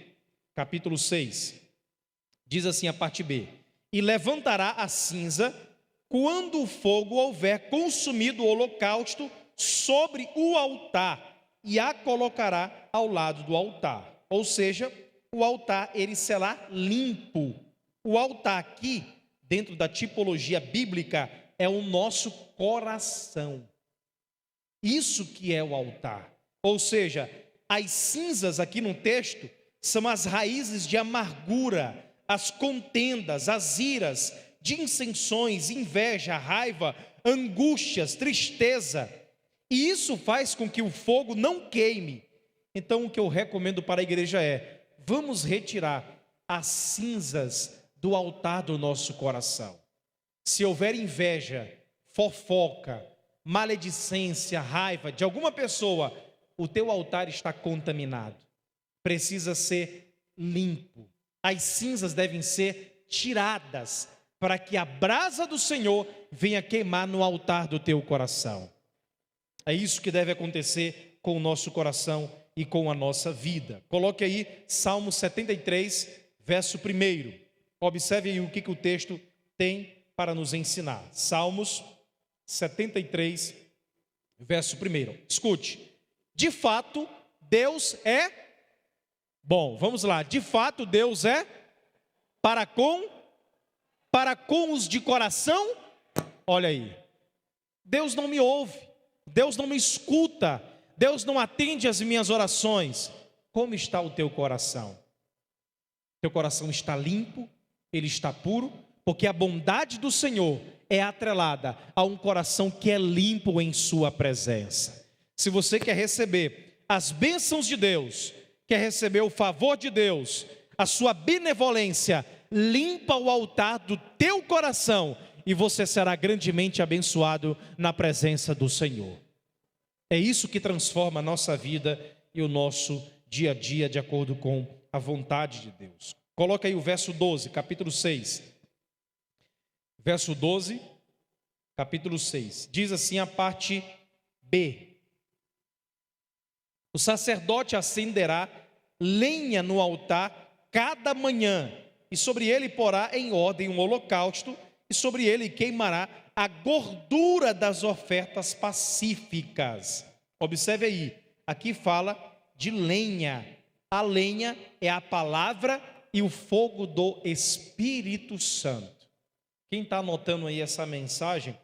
capítulo 6. Diz assim a parte B: e levantará a cinza quando o fogo houver consumido o holocausto sobre o altar, e a colocará ao lado do altar. Ou seja, o altar ele será limpo. O altar aqui, dentro da tipologia bíblica, é o nosso coração. Isso que é o altar. Ou seja, as cinzas aqui no texto são as raízes de amargura, as contendas, as iras, dissensões, inveja, raiva, angústias, tristeza. E isso faz com que o fogo não queime. Então o que eu recomendo para a igreja é: vamos retirar as cinzas do altar do nosso coração. Se houver inveja, fofoca, maledicência, raiva de alguma pessoa, o teu altar está contaminado. Precisa ser limpo. As cinzas devem ser tiradas para que a brasa do Senhor venha queimar no altar do teu coração. É isso que deve acontecer com o nosso coração e com a nossa vida. Coloque aí Salmo 73, verso 1. Observe aí o que o texto tem para nos ensinar. Salmos 73, verso 1. Escute. De fato, Deus é bom. Vamos lá. De fato, Deus é para com os de coração. Olha aí. Deus não me ouve. Deus não me escuta. Deus não atende às minhas orações. Como está o teu coração? Teu coração está limpo? Ele está puro? Porque a bondade do Senhor é atrelada a um coração que é limpo em sua presença. Se você quer receber as bênçãos de Deus, quer receber o favor de Deus, a sua benevolência, limpa o altar do teu coração e você será grandemente abençoado na presença do Senhor. É isso que transforma a nossa vida e o nosso dia a dia de acordo com a vontade de Deus. Coloca aí o verso 12, capítulo 6. Verso 12, capítulo 6. Diz assim a parte B: o sacerdote acenderá lenha no altar cada manhã, e sobre ele porá em ordem um holocausto, e sobre ele queimará a gordura das ofertas pacíficas. Observe aí, aqui fala de lenha. A lenha é a palavra e o fogo do Espírito Santo. Quem está anotando aí essa mensagem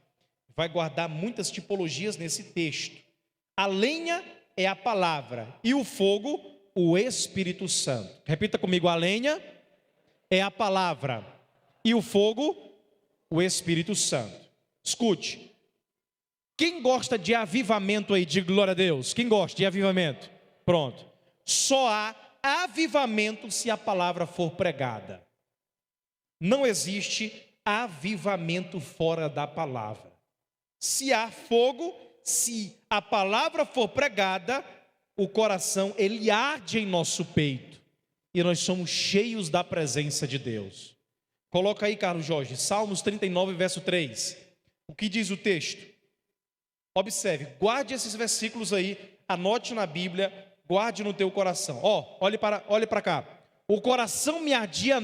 vai guardar muitas tipologias nesse texto. A lenha é a palavra e o fogo, o Espírito Santo. Repita comigo: a lenha é a palavra e o fogo, o Espírito Santo. Escute, quem gosta de avivamento aí, diga glória a Deus. Quem gosta de avivamento? Pronto. Só há avivamento se a palavra for pregada. Não existe avivamento fora da palavra. Se há fogo, se a palavra for pregada, o coração, ele arde em nosso peito. E nós somos cheios da presença de Deus. Coloca aí, Carlos Jorge, Salmos 39, verso 3. O que diz o texto? Observe, guarde esses versículos aí, anote na Bíblia, guarde no teu coração. Olhe para cá. O coração me ardia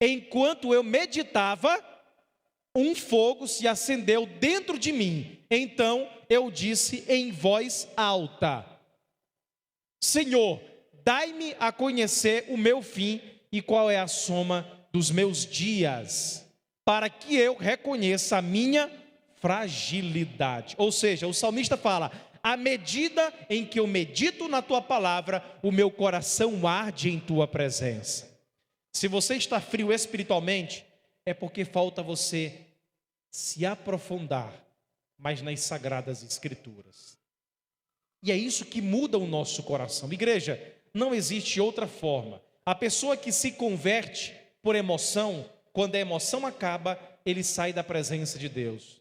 enquanto eu meditava, um fogo se acendeu dentro de mim. Então eu disse em voz alta: Senhor, dai-me a conhecer o meu fim e qual é a soma dos meus dias, para que eu reconheça a minha fragilidade. Ou seja, o salmista fala: à medida em que eu medito na tua palavra, o meu coração arde em tua presença. Se você está frio espiritualmente, é porque falta você se aprofundar mais nas sagradas escrituras. E é isso que muda o nosso coração. Igreja, não existe outra forma. A pessoa que se converte por emoção, quando a emoção acaba, ele sai da presença de Deus.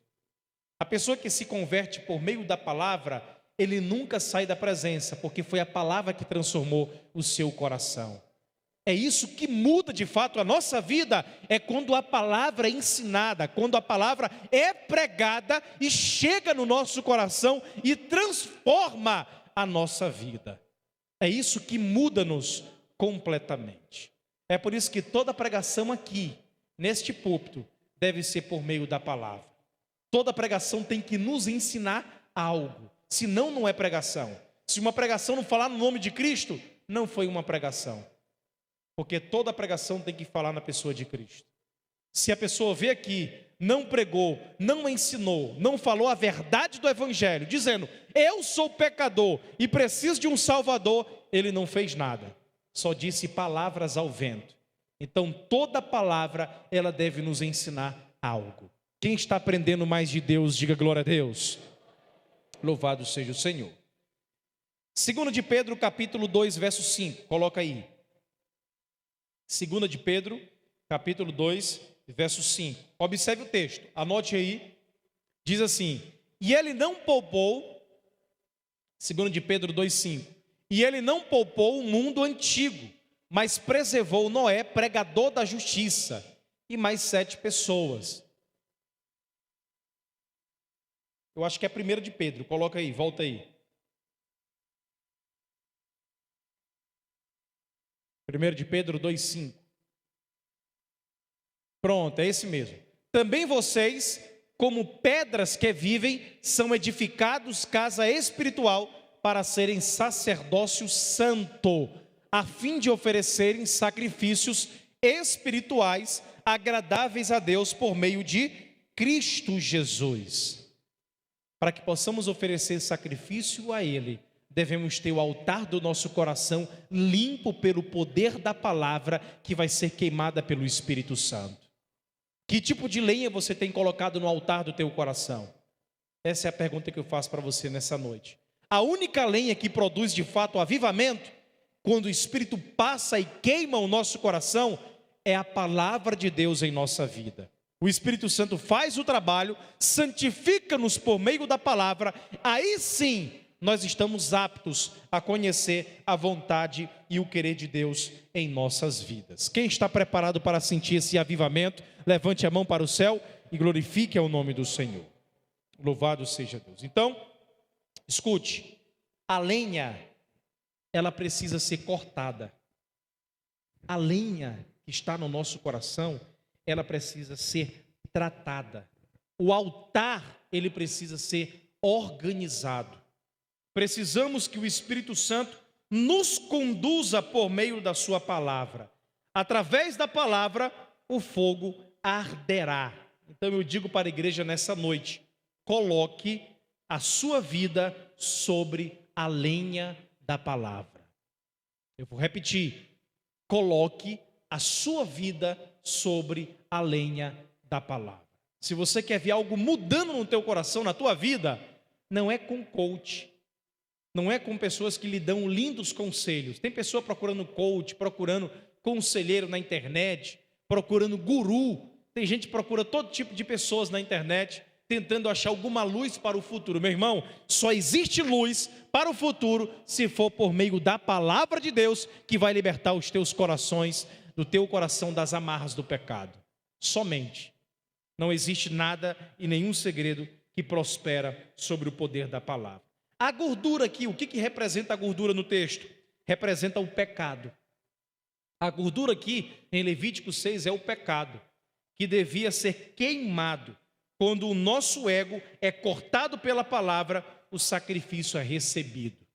A pessoa que se converte por meio da palavra, ele nunca sai da presença, porque foi a palavra que transformou o seu coração. É isso que muda de fato a nossa vida, é quando a palavra é ensinada, quando a palavra é pregada e chega no nosso coração e transforma a nossa vida. É isso que muda-nos completamente. É por isso que toda pregação aqui, neste púlpito, deve ser por meio da palavra. Toda pregação tem que nos ensinar algo, senão não é pregação. Se uma pregação não falar no nome de Cristo, não foi uma pregação. Porque toda pregação tem que falar na pessoa de Cristo. Se a pessoa veio aqui, não pregou, não ensinou, não falou a verdade do Evangelho, dizendo, eu sou pecador e preciso de um Salvador, ele não fez nada. Só disse palavras ao vento. Então toda palavra, ela deve nos ensinar algo. Quem está aprendendo mais de Deus, diga glória a Deus. Louvado seja o Senhor. 2 de Pedro, capítulo 2, verso 5, coloca aí. 2 de Pedro, capítulo 2, verso 5. Observe o texto, anote aí. Diz assim: e ele não poupou, 2 de Pedro 2, 5. E ele não poupou o mundo antigo, mas preservou Noé, pregador da justiça, e mais 7 pessoas. Eu acho que é 1 de Pedro, coloca aí, volta aí. 1 de Pedro 2,5. Pronto, é esse mesmo. Também vocês, como pedras que vivem, são edificados casa espiritual para serem sacerdócio santo, a fim de oferecerem sacrifícios espirituais agradáveis a Deus por meio de Cristo Jesus. Para que possamos oferecer sacrifício a Ele, devemos ter o altar do nosso coração limpo pelo poder da palavra que vai ser queimada pelo Espírito Santo. Que tipo de lenha você tem colocado no altar do teu coração? Essa é a pergunta que eu faço para você nessa noite. A única lenha que produz de fato o avivamento, quando o Espírito passa e queima o nosso coração, é a palavra de Deus em nossa vida. O Espírito Santo faz o trabalho, santifica-nos por meio da palavra, aí sim nós estamos aptos a conhecer a vontade e o querer de Deus em nossas vidas. Quem está preparado para sentir esse avivamento, levante a mão para o céu e glorifique ao nome do Senhor. Louvado seja Deus. Então, escute, a lenha, ela precisa ser cortada. A lenha que está no nosso coração, ela precisa ser tratada. O altar, ele precisa ser organizado. Precisamos que o Espírito Santo nos conduza por meio da sua palavra. Através da palavra, o fogo arderá. Então eu digo para a igreja nessa noite, coloque a sua vida sobre a lenha da palavra. Eu vou repetir, coloque a sua vida sobre a lenha da palavra. Se você quer ver algo mudando no teu coração, na tua vida, não é com coach, não é com pessoas que lhe dão lindos conselhos. Tem pessoa procurando coach, procurando conselheiro na internet, procurando guru. Tem gente que procura todo tipo de pessoas na internet, tentando achar alguma luz para o futuro. Meu irmão, só existe luz para o futuro se for por meio da palavra de Deus, que vai libertar os teus corações, do teu coração das amarras do pecado. Somente. Não existe nada e nenhum segredo que prospera sobre o poder da palavra. A gordura aqui, o que representa a gordura no texto? Representa o pecado. A gordura aqui, em Levítico 6, é o pecado, que devia ser queimado. Quando o nosso ego é cortado pela palavra, o sacrifício é recebido.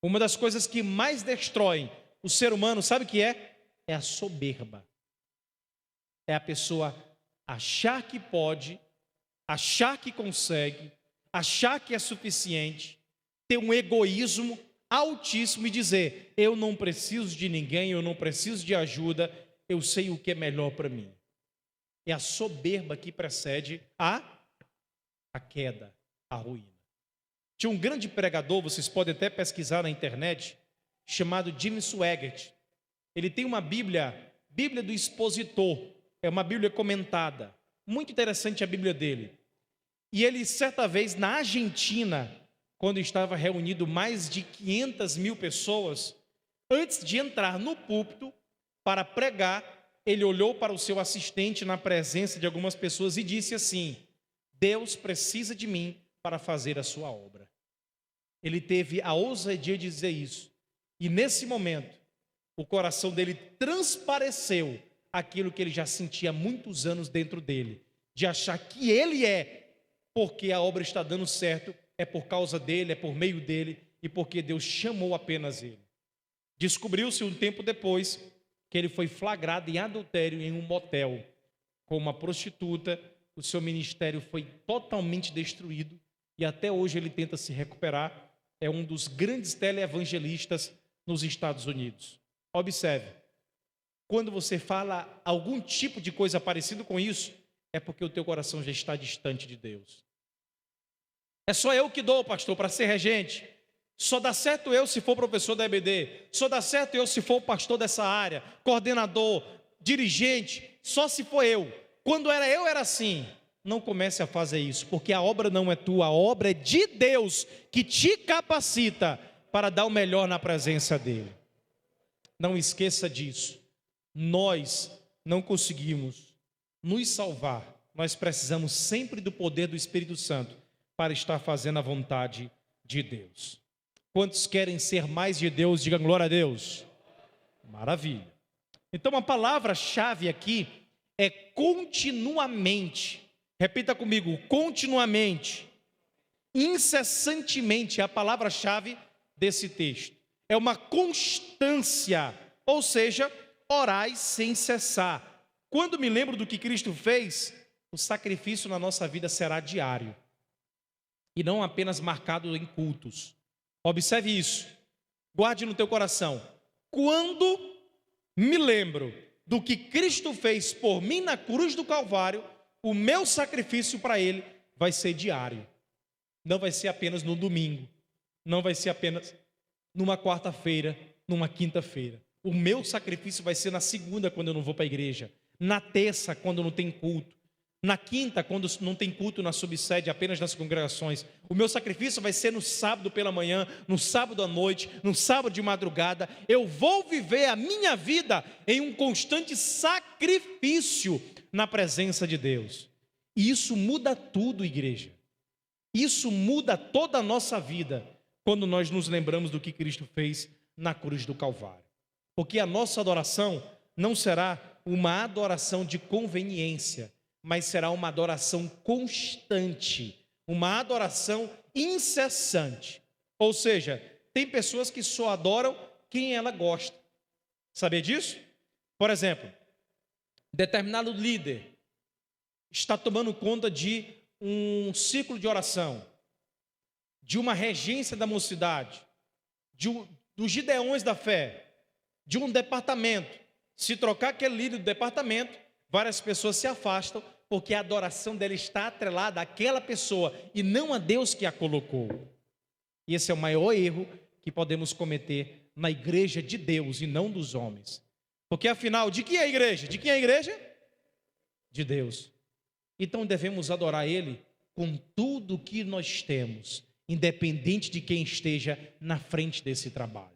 Uma das coisas que mais destroem o ser humano, sabe o que é? É a soberba. É a pessoa achar que pode, achar que consegue, achar que é suficiente, ter um egoísmo altíssimo e dizer: eu não preciso de ninguém, eu não preciso de ajuda, eu sei o que é melhor para mim. É a soberba que precede a queda, a ruína. Tinha um grande pregador, vocês podem até pesquisar na internet, chamado Jim Swaggart. Ele tem uma Bíblia do Expositor, é uma Bíblia comentada. Muito interessante a Bíblia dele. E ele, certa vez, na Argentina, quando estava reunido mais de 500 mil pessoas, antes de entrar no púlpito para pregar, ele olhou para o seu assistente na presença de algumas pessoas e disse assim: Deus precisa de mim para fazer a sua obra. Ele teve a ousadia de dizer isso. E nesse momento, o coração dele transpareceu aquilo que ele já sentia há muitos anos dentro dele, de achar que ele porque a obra está dando certo, é por causa dele, é por meio dele, e porque Deus chamou apenas ele. Descobriu-se um tempo depois que ele foi flagrado em adultério em um motel com uma prostituta. O seu ministério foi totalmente destruído e até hoje ele tenta se recuperar. É um dos grandes teleevangelistas nos Estados Unidos. Observe, quando você fala algum tipo de coisa parecida com isso, é porque o teu coração já está distante de Deus. É só eu que dou, pastor, para ser regente. Só dá certo eu se for professor da EBD. Só dá certo eu se for o pastor dessa área, coordenador, dirigente. Só se for eu. Quando era eu, era assim. Não comece a fazer isso, porque a obra não é tua, a obra é de Deus, que te capacita para dar o melhor na presença dEle. Não esqueça disso. Nós não conseguimos nos salvar. Nós precisamos sempre do poder do Espírito Santo para estar fazendo a vontade de Deus. Quantos querem ser mais de Deus? Digam glória a Deus. Maravilha. Então a palavra-chave aqui é continuamente. Repita comigo: continuamente. Incessantemente é a palavra-chave desse texto. É uma constância, ou seja, orai sem cessar. Quando me lembro do que Cristo fez, o sacrifício na nossa vida será diário e não apenas marcado em cultos. Observe isso, guarde no teu coração. Quando me lembro do que Cristo fez por mim na cruz do Calvário, o meu sacrifício para Ele vai ser diário. Não vai ser apenas no domingo, não vai ser apenas numa quarta-feira, numa quinta-feira. O meu sacrifício vai ser na segunda, quando eu não vou para a igreja, na terça, quando não tem culto, na quinta, quando não tem culto na subsede, apenas nas congregações. O meu sacrifício vai ser no sábado pela manhã, no sábado à noite, no sábado de madrugada. Eu vou viver a minha vida em um constante sacrifício na presença de Deus. E isso muda tudo, igreja. Isso muda toda a nossa vida, quando nós nos lembramos do que Cristo fez na cruz do Calvário. Porque a nossa adoração não será uma adoração de conveniência, mas será uma adoração constante, uma adoração incessante. Ou seja, tem pessoas que só adoram quem ela gosta. Sabia disso? Por exemplo, determinado líder está tomando conta de um ciclo de oração, de uma regência da mocidade, dos gideões da fé, de um departamento. Se trocar aquele líder do departamento, várias pessoas se afastam, porque a adoração dela está atrelada àquela pessoa e não a Deus que a colocou. E esse é o maior erro que podemos cometer na igreja de Deus e não dos homens. Porque afinal, de quem é a igreja? De quem é a igreja? De Deus. Então devemos adorar Ele com tudo que nós temos, independente de quem esteja na frente desse trabalho.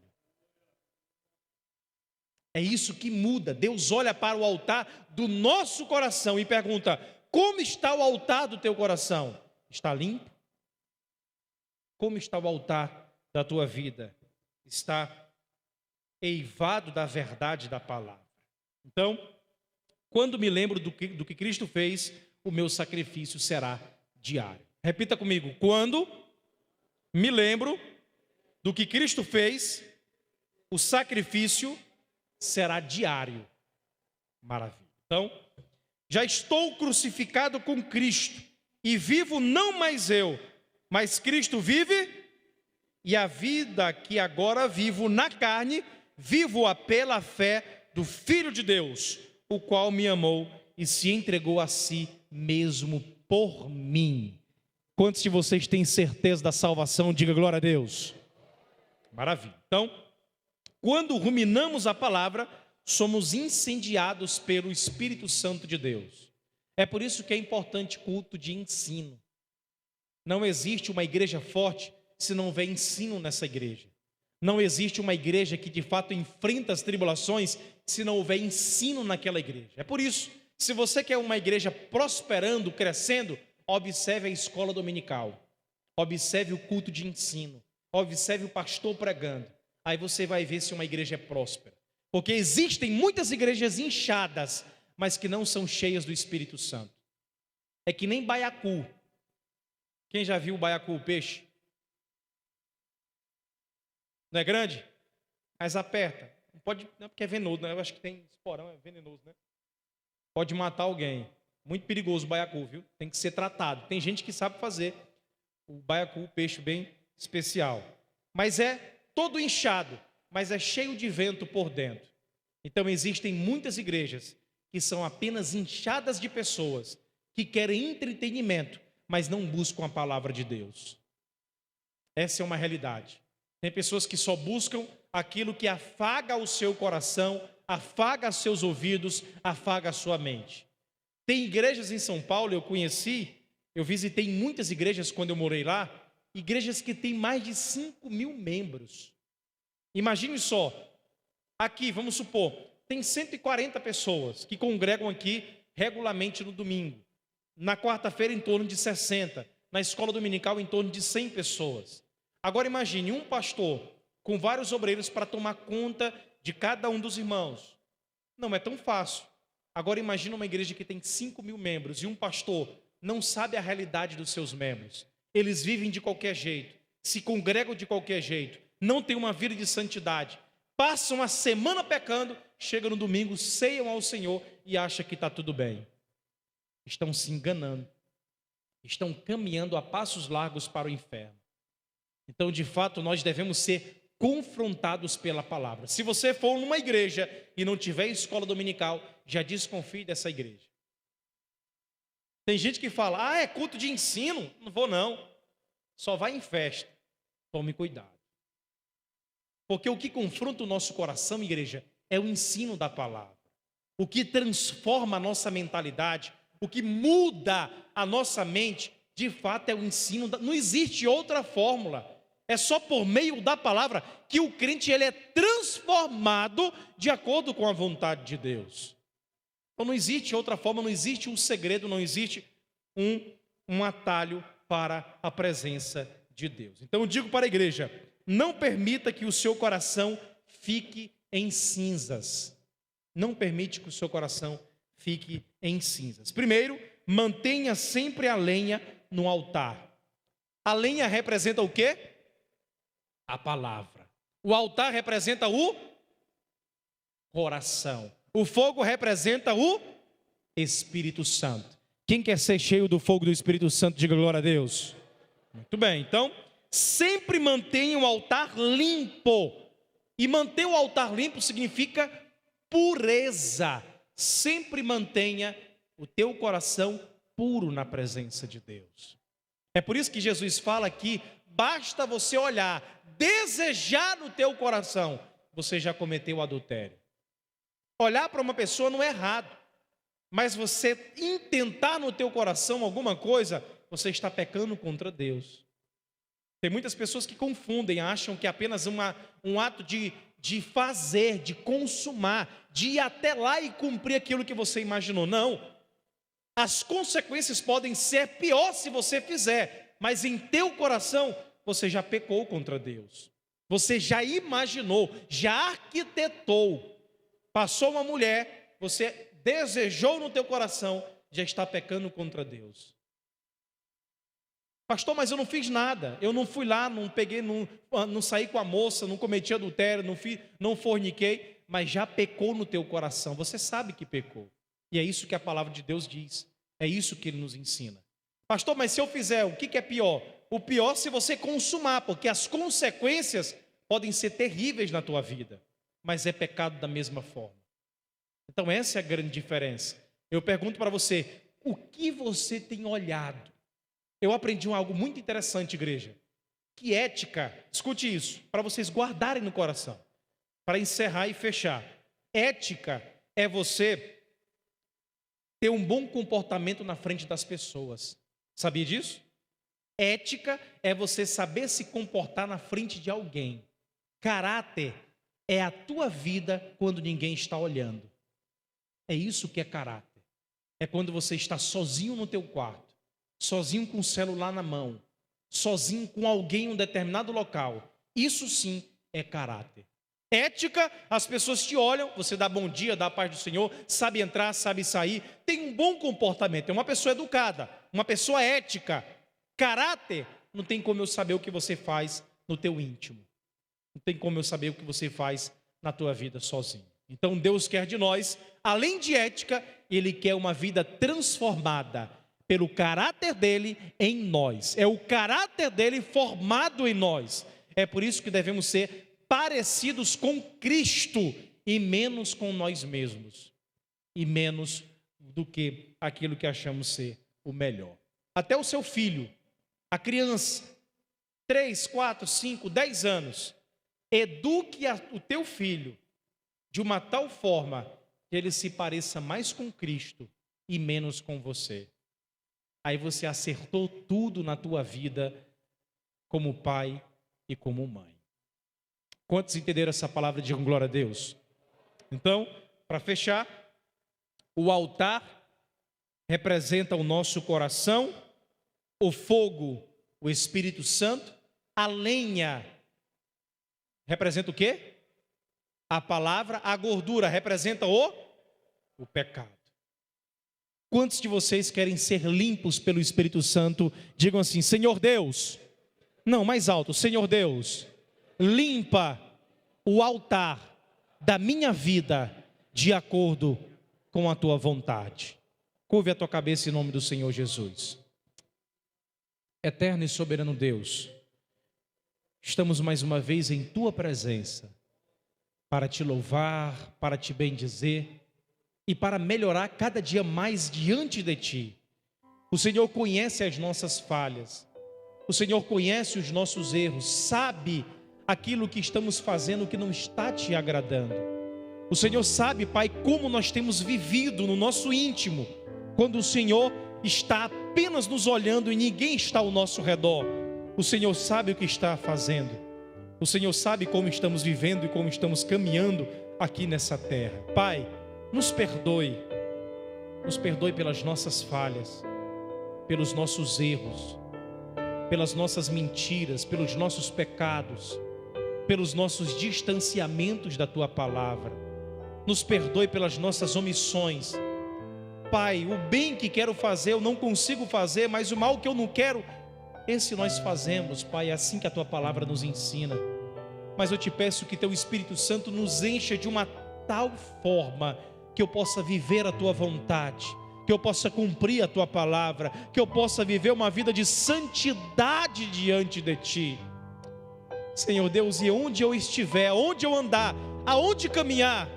É isso que muda. Deus olha para o altar do nosso coração e pergunta: como está o altar do teu coração? Está limpo? Como está o altar da tua vida? Está eivado da verdade da palavra. Então, quando me lembro do que Cristo fez, o meu sacrifício será diário. Repita comigo: quando me lembro do que Cristo fez, o sacrifício será diário. Maravilha. Então, já estou crucificado com Cristo e vivo não mais eu, mas Cristo vive, e a vida que agora vivo na carne, vivo-a pela fé do Filho de Deus, o qual me amou e se entregou a si mesmo por mim. Quantos de vocês têm certeza da salvação? Diga glória a Deus. Maravilha. Então, quando ruminamos a palavra, somos incendiados pelo Espírito Santo de Deus. É por isso que é importante culto de ensino. Não existe uma igreja forte se não houver ensino nessa igreja. Não existe uma igreja que de fato enfrenta as tribulações se não houver ensino naquela igreja. É por isso, se você quer uma igreja prosperando, crescendo, observe a escola dominical, observe o culto de ensino, observe o pastor pregando. Aí você vai ver se uma igreja é próspera. Porque existem muitas igrejas inchadas, mas que não são cheias do Espírito Santo. É que nem baiacu. Quem já viu o baiacu, o peixe? Não é grande? Mas aperta. Não pode, não, porque é venenoso, né? Eu acho que tem esporão, é venenoso, né? Pode matar alguém. Muito perigoso o baiacu, viu? Tem que ser tratado. Tem gente que sabe fazer o baiacu, o peixe bem especial. Mas é todo inchado, mas é cheio de vento por dentro. Então existem muitas igrejas que são apenas inchadas de pessoas que querem entretenimento, mas não buscam a palavra de Deus. Essa é uma realidade. Tem pessoas que só buscam aquilo que afaga o seu coração, afaga seus ouvidos, afaga a sua mente. Tem igrejas em São Paulo, eu visitei muitas igrejas quando eu morei lá, igrejas que têm mais de 5.000 membros. Imagine só, aqui, vamos supor, tem 140 pessoas que congregam aqui regularmente no domingo. Na quarta-feira, em torno de 60. Na escola dominical, em torno de 100 pessoas. Agora imagine um pastor com vários obreiros para tomar conta de cada um dos irmãos. Não é tão fácil. Agora imagine uma igreja que tem 5.000 membros e um pastor não sabe a realidade dos seus membros. Eles vivem de qualquer jeito, se congregam de qualquer jeito, não têm uma vida de santidade, passam a semana pecando, chegam no domingo, ceiam ao Senhor e acham que está tudo bem. Estão se enganando, estão caminhando a passos largos para o inferno. Então, de fato, nós devemos ser confrontados pela palavra. Se você for numa igreja e não tiver escola dominical, já desconfie dessa igreja. Tem gente que fala, é culto de ensino. Não vou não, só vai em festa. Tome cuidado. Porque o que confronta o nosso coração, igreja, é o ensino da palavra. O que transforma a nossa mentalidade, o que muda a nossa mente, de fato é o ensino. Não existe outra fórmula. É só por meio da palavra que o crente ele é transformado de acordo com a vontade de Deus. Então não existe outra forma, não existe um segredo, não existe um atalho para a presença de Deus. Então eu digo para a igreja, não permita que o seu coração fique em cinzas. Não permite que o seu coração fique em cinzas. Primeiro, mantenha sempre a lenha no altar. A lenha representa o quê? A palavra. O altar representa o coração. O fogo representa o Espírito Santo. Quem quer ser cheio do fogo do Espírito Santo, diga glória a Deus. Muito bem, então, sempre mantenha o altar limpo. E manter o altar limpo significa pureza. Sempre mantenha o teu coração puro na presença de Deus. É por isso que Jesus fala aqui basta você olhar, desejar no teu coração, você já cometeu adultério. Olhar para uma pessoa não é errado, mas você intentar no teu coração alguma coisa, você está pecando contra Deus. Tem muitas pessoas que confundem, acham que é apenas um ato de fazer, de consumar, de ir até lá e cumprir aquilo que você imaginou. Não. As consequências podem ser pior se você fizer, mas em teu coração você já pecou contra Deus. Você já imaginou, já arquitetou. Passou uma mulher, você desejou no teu coração, já está pecando contra Deus. Pastor, mas eu não fiz nada, eu não fui lá, não peguei, não saí com a moça, não cometi adultério, não forniquei, mas já pecou no teu coração, você sabe que pecou. E é isso que a palavra de Deus diz, é isso que Ele nos ensina. Pastor, mas se eu fizer, o que é pior? O pior é se você consumar, porque as consequências podem ser terríveis na tua vida, mas é pecado da mesma forma. Então essa é a grande diferença. Eu pergunto para você, o que você tem olhado? Eu aprendi algo muito interessante, igreja, que ética, escute isso, para vocês guardarem no coração, para encerrar e fechar. Ética é você ter um bom comportamento na frente das pessoas. Sabia disso? Ética é você saber se comportar na frente de alguém. Caráter é a tua vida quando ninguém está olhando. É isso que é caráter. É quando você está sozinho no teu quarto, sozinho com o celular na mão, sozinho com alguém em um determinado local. Isso sim é caráter. Ética, as pessoas te olham, você dá bom dia, dá a paz do Senhor, sabe entrar, sabe sair, tem um bom comportamento, é uma pessoa educada, uma pessoa ética. Caráter, não tem como eu saber o que você faz no teu íntimo. Não tem como eu saber o que você faz na tua vida sozinho. Então Deus quer de nós, além de ética, Ele quer uma vida transformada pelo caráter dele em nós. É o caráter dele formado em nós. É por isso que devemos ser parecidos com Cristo e menos com nós mesmos. E menos do que aquilo que achamos ser o melhor. Até o seu filho, a criança, 3, 4, 5, 10 anos, eduque o teu filho de uma tal forma que ele se pareça mais com Cristo e menos com você. Aí você acertou tudo na tua vida como pai e como mãe. Quantos entenderam essa palavra? Digam glória a Deus. Então, para fechar, o altar representa o nosso coração, o fogo, o Espírito Santo, a lenha representa o quê? A palavra, a gordura representa o pecado. Quantos de vocês querem ser limpos pelo Espírito Santo? Digam assim, Senhor Deus, não, mais alto, Senhor Deus, limpa o altar da minha vida de acordo com a tua vontade. Curve a tua cabeça em nome do Senhor Jesus. Eterno e soberano Deus, estamos mais uma vez em tua presença para te louvar, para te bendizer e para melhorar cada dia mais diante de ti. O Senhor conhece as nossas falhas, o Senhor conhece os nossos erros, sabe aquilo que estamos fazendo que não está te agradando. O Senhor sabe, Pai, como nós temos vivido no nosso íntimo, quando o Senhor está apenas nos olhando e ninguém está ao nosso redor. O Senhor sabe o que está fazendo. O Senhor sabe como estamos vivendo e como estamos caminhando aqui nessa terra. Pai, nos perdoe pelas nossas falhas, pelos nossos erros, pelas nossas mentiras, pelos nossos pecados, pelos nossos distanciamentos da Tua palavra. Nos perdoe pelas nossas omissões. Pai, o bem que quero fazer eu não consigo fazer, mas o mal que eu não quero, esse nós fazemos, Pai, é assim que a Tua palavra nos ensina. Mas eu te peço que Teu Espírito Santo nos encha de uma tal forma que eu possa viver a Tua vontade, que eu possa cumprir a Tua palavra, que eu possa viver uma vida de santidade diante de Ti. Senhor Deus, e onde eu estiver, onde eu andar, aonde caminhar,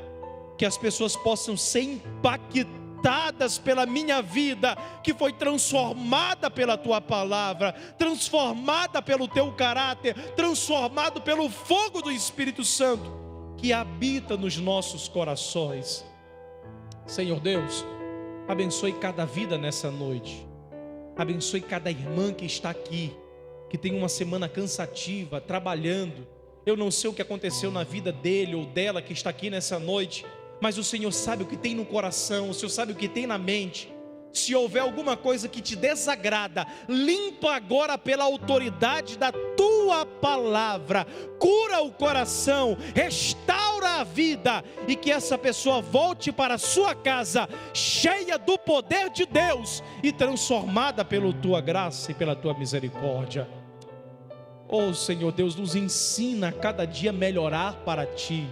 que as pessoas possam ser impactadas impactadas pela minha vida, que foi transformada pela tua palavra, transformada pelo teu caráter, transformado pelo fogo do Espírito Santo que habita nos nossos corações. Senhor Deus, abençoe cada vida nessa noite, abençoe cada irmã que está aqui, que tem uma semana cansativa, trabalhando. Eu não sei o que aconteceu na vida dele ou dela que está aqui nessa noite, mas o Senhor sabe o que tem no coração, o Senhor sabe o que tem na mente. Se houver alguma coisa que te desagrada, limpa agora pela autoridade da tua palavra, cura o coração, restaura a vida, e que essa pessoa volte para a sua casa cheia do poder de Deus e transformada pela tua graça e pela tua misericórdia. Oh Senhor Deus, nos ensina a cada dia melhorar para Ti,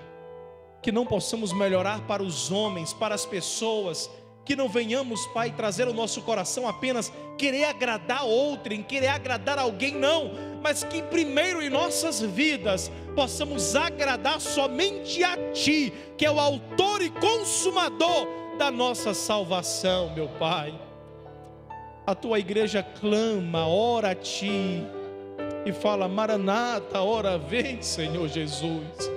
que não possamos melhorar para os homens, para as pessoas, que não venhamos, Pai, trazer ao nosso coração apenas querer agradar outrem, querer agradar alguém, não, mas que primeiro em nossas vidas possamos agradar somente a Ti, que é o autor e consumador da nossa salvação, meu Pai. A Tua igreja clama, ora a Ti e fala: Maranata, ora vem, Senhor Jesus.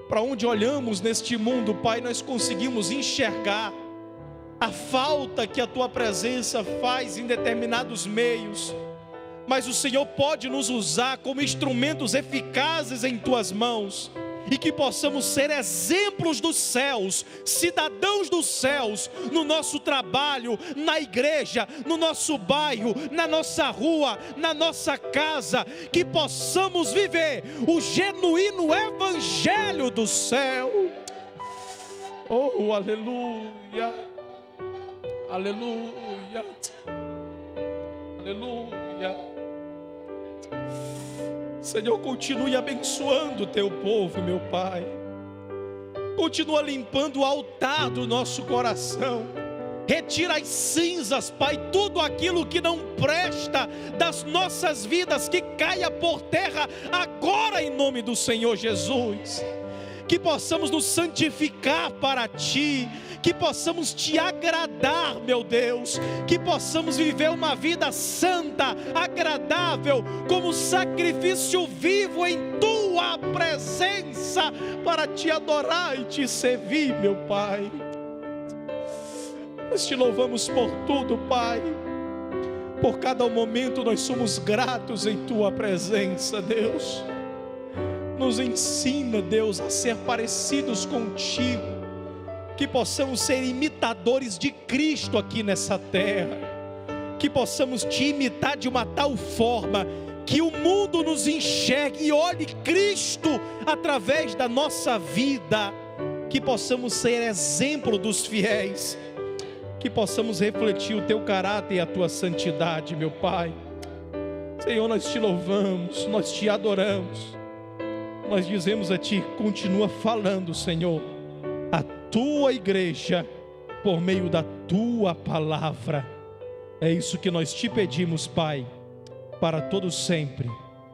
Para onde olhamos neste mundo, Pai, nós conseguimos enxergar a falta que a Tua presença faz em determinados meios, mas o Senhor pode nos usar como instrumentos eficazes em Tuas mãos, e que possamos ser exemplos dos céus, cidadãos dos céus, no nosso trabalho, na igreja, no nosso bairro, na nossa rua, na nossa casa, que possamos viver o genuíno evangelho do céu. Oh, aleluia, aleluia, aleluia. Senhor, continue abençoando o Teu povo, meu Pai. Continua limpando o altar do nosso coração. Retira as cinzas, Pai, tudo aquilo que não presta das nossas vidas, que caia por terra agora em nome do Senhor Jesus. Que possamos nos santificar para Ti, que possamos Te agradar, meu Deus, que possamos viver uma vida santa, agradável, como sacrifício vivo em Tua presença, para Te adorar e Te servir, meu Pai. Nós Te louvamos por tudo, Pai. Por cada momento nós somos gratos em Tua presença, Deus. Nos ensina, Deus, a ser parecidos contigo, que possamos ser imitadores de Cristo aqui nessa terra, que possamos Te imitar de uma tal forma que o mundo nos enxergue e olhe Cristo através da nossa vida, que possamos ser exemplo dos fiéis, que possamos refletir o Teu caráter e a Tua santidade, meu Pai. Senhor, nós Te louvamos, nós Te adoramos. Nós dizemos a Ti: continua falando, Senhor, a Tua igreja, por meio da Tua palavra. É isso que nós Te pedimos, Pai, para todos sempre,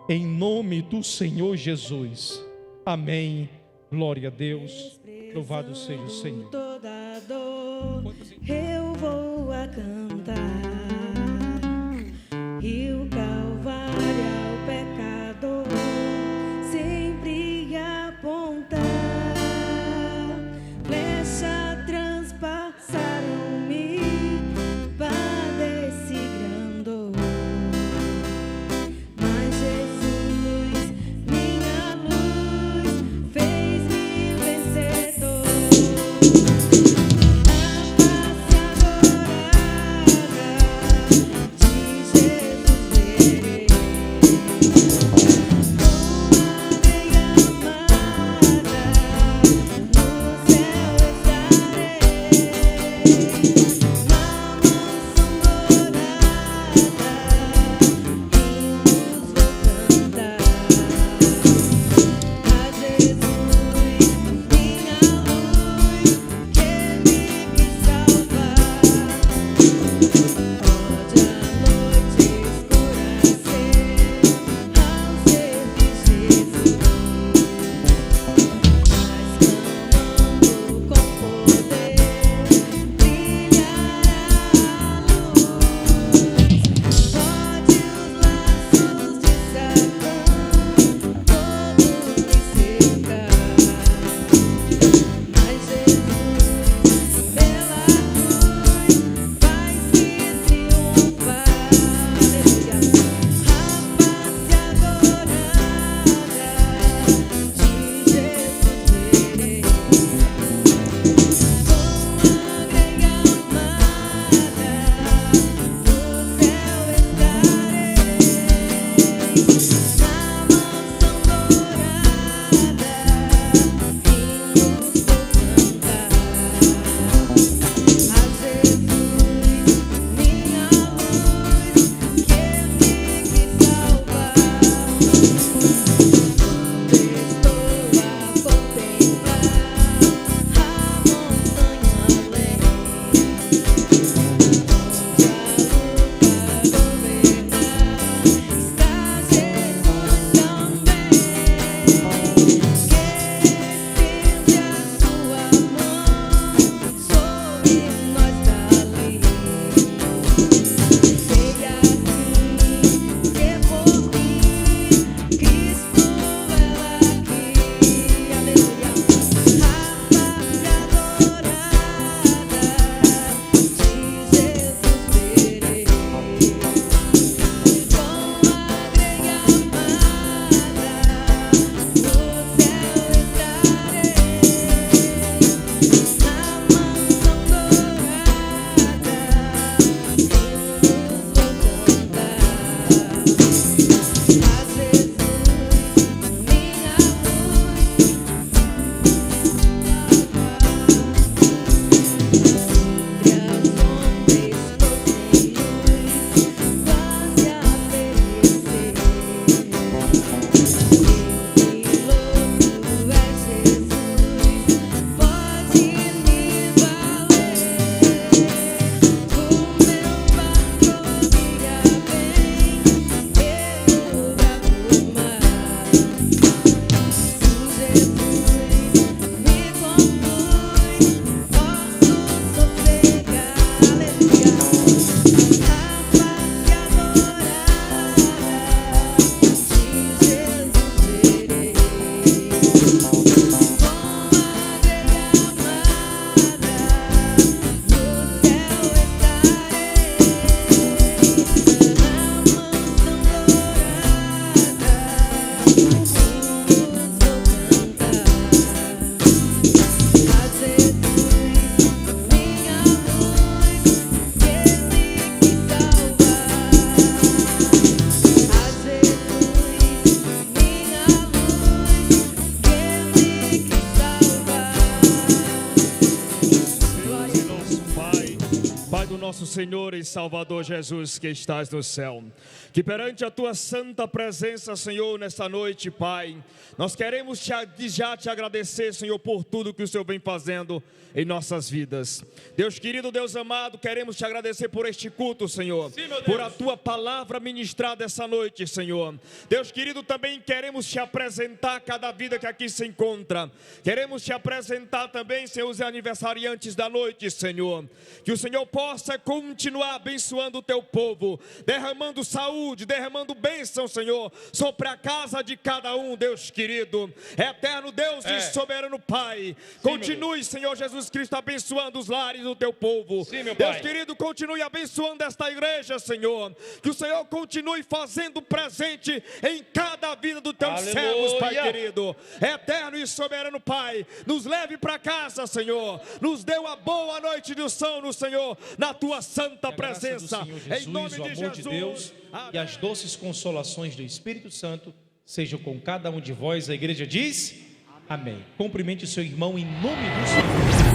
em nome do Senhor Jesus. Amém. Glória a Deus. Louvado seja o Senhor. Toda dor eu vou a cantar, e o Calvário ao pecador sempre apontar, flecha transpassaram-me, padeci grandor, mas Jesus, minha luz, fez-me vencedor. A face adorar Senhor e Salvador Jesus que estás no céu. Que perante a tua santa presença, Senhor, nesta noite, Pai, nós queremos já te agradecer, Senhor, por tudo que o Senhor vem fazendo em nossas vidas. Deus querido, Deus amado, queremos te agradecer por este culto, Senhor. Sim, meu Deus. Por a tua palavra ministrada essa noite, Senhor. Deus querido, também queremos te apresentar cada vida que aqui se encontra. Queremos te apresentar também, Senhor, os aniversariantes da noite, Senhor. Que o Senhor possa continuar abençoando o teu povo, derramando saúde, derramando bênção, Senhor, sobre a casa de cada um, Deus querido. Eterno Deus e soberano Pai, continue, Senhor Jesus Cristo, abençoando os lares do teu povo. Sim, meu Deus Pai. querido, continue abençoando esta igreja, Senhor. Que o Senhor continue fazendo presente em cada vida dos teus Aleluia. servos, Pai querido. Eterno e soberano Pai, nos leve para casa, Senhor. Nos dê uma boa noite de sono, Senhor, na tua santa Que a graça do presença. Senhor Jesus, Em nome o de amor Jesus. de Deus e as doces consolações do Espírito Santo sejam com cada um de vós. A igreja diz: amém. Cumprimente o seu irmão em nome do Senhor.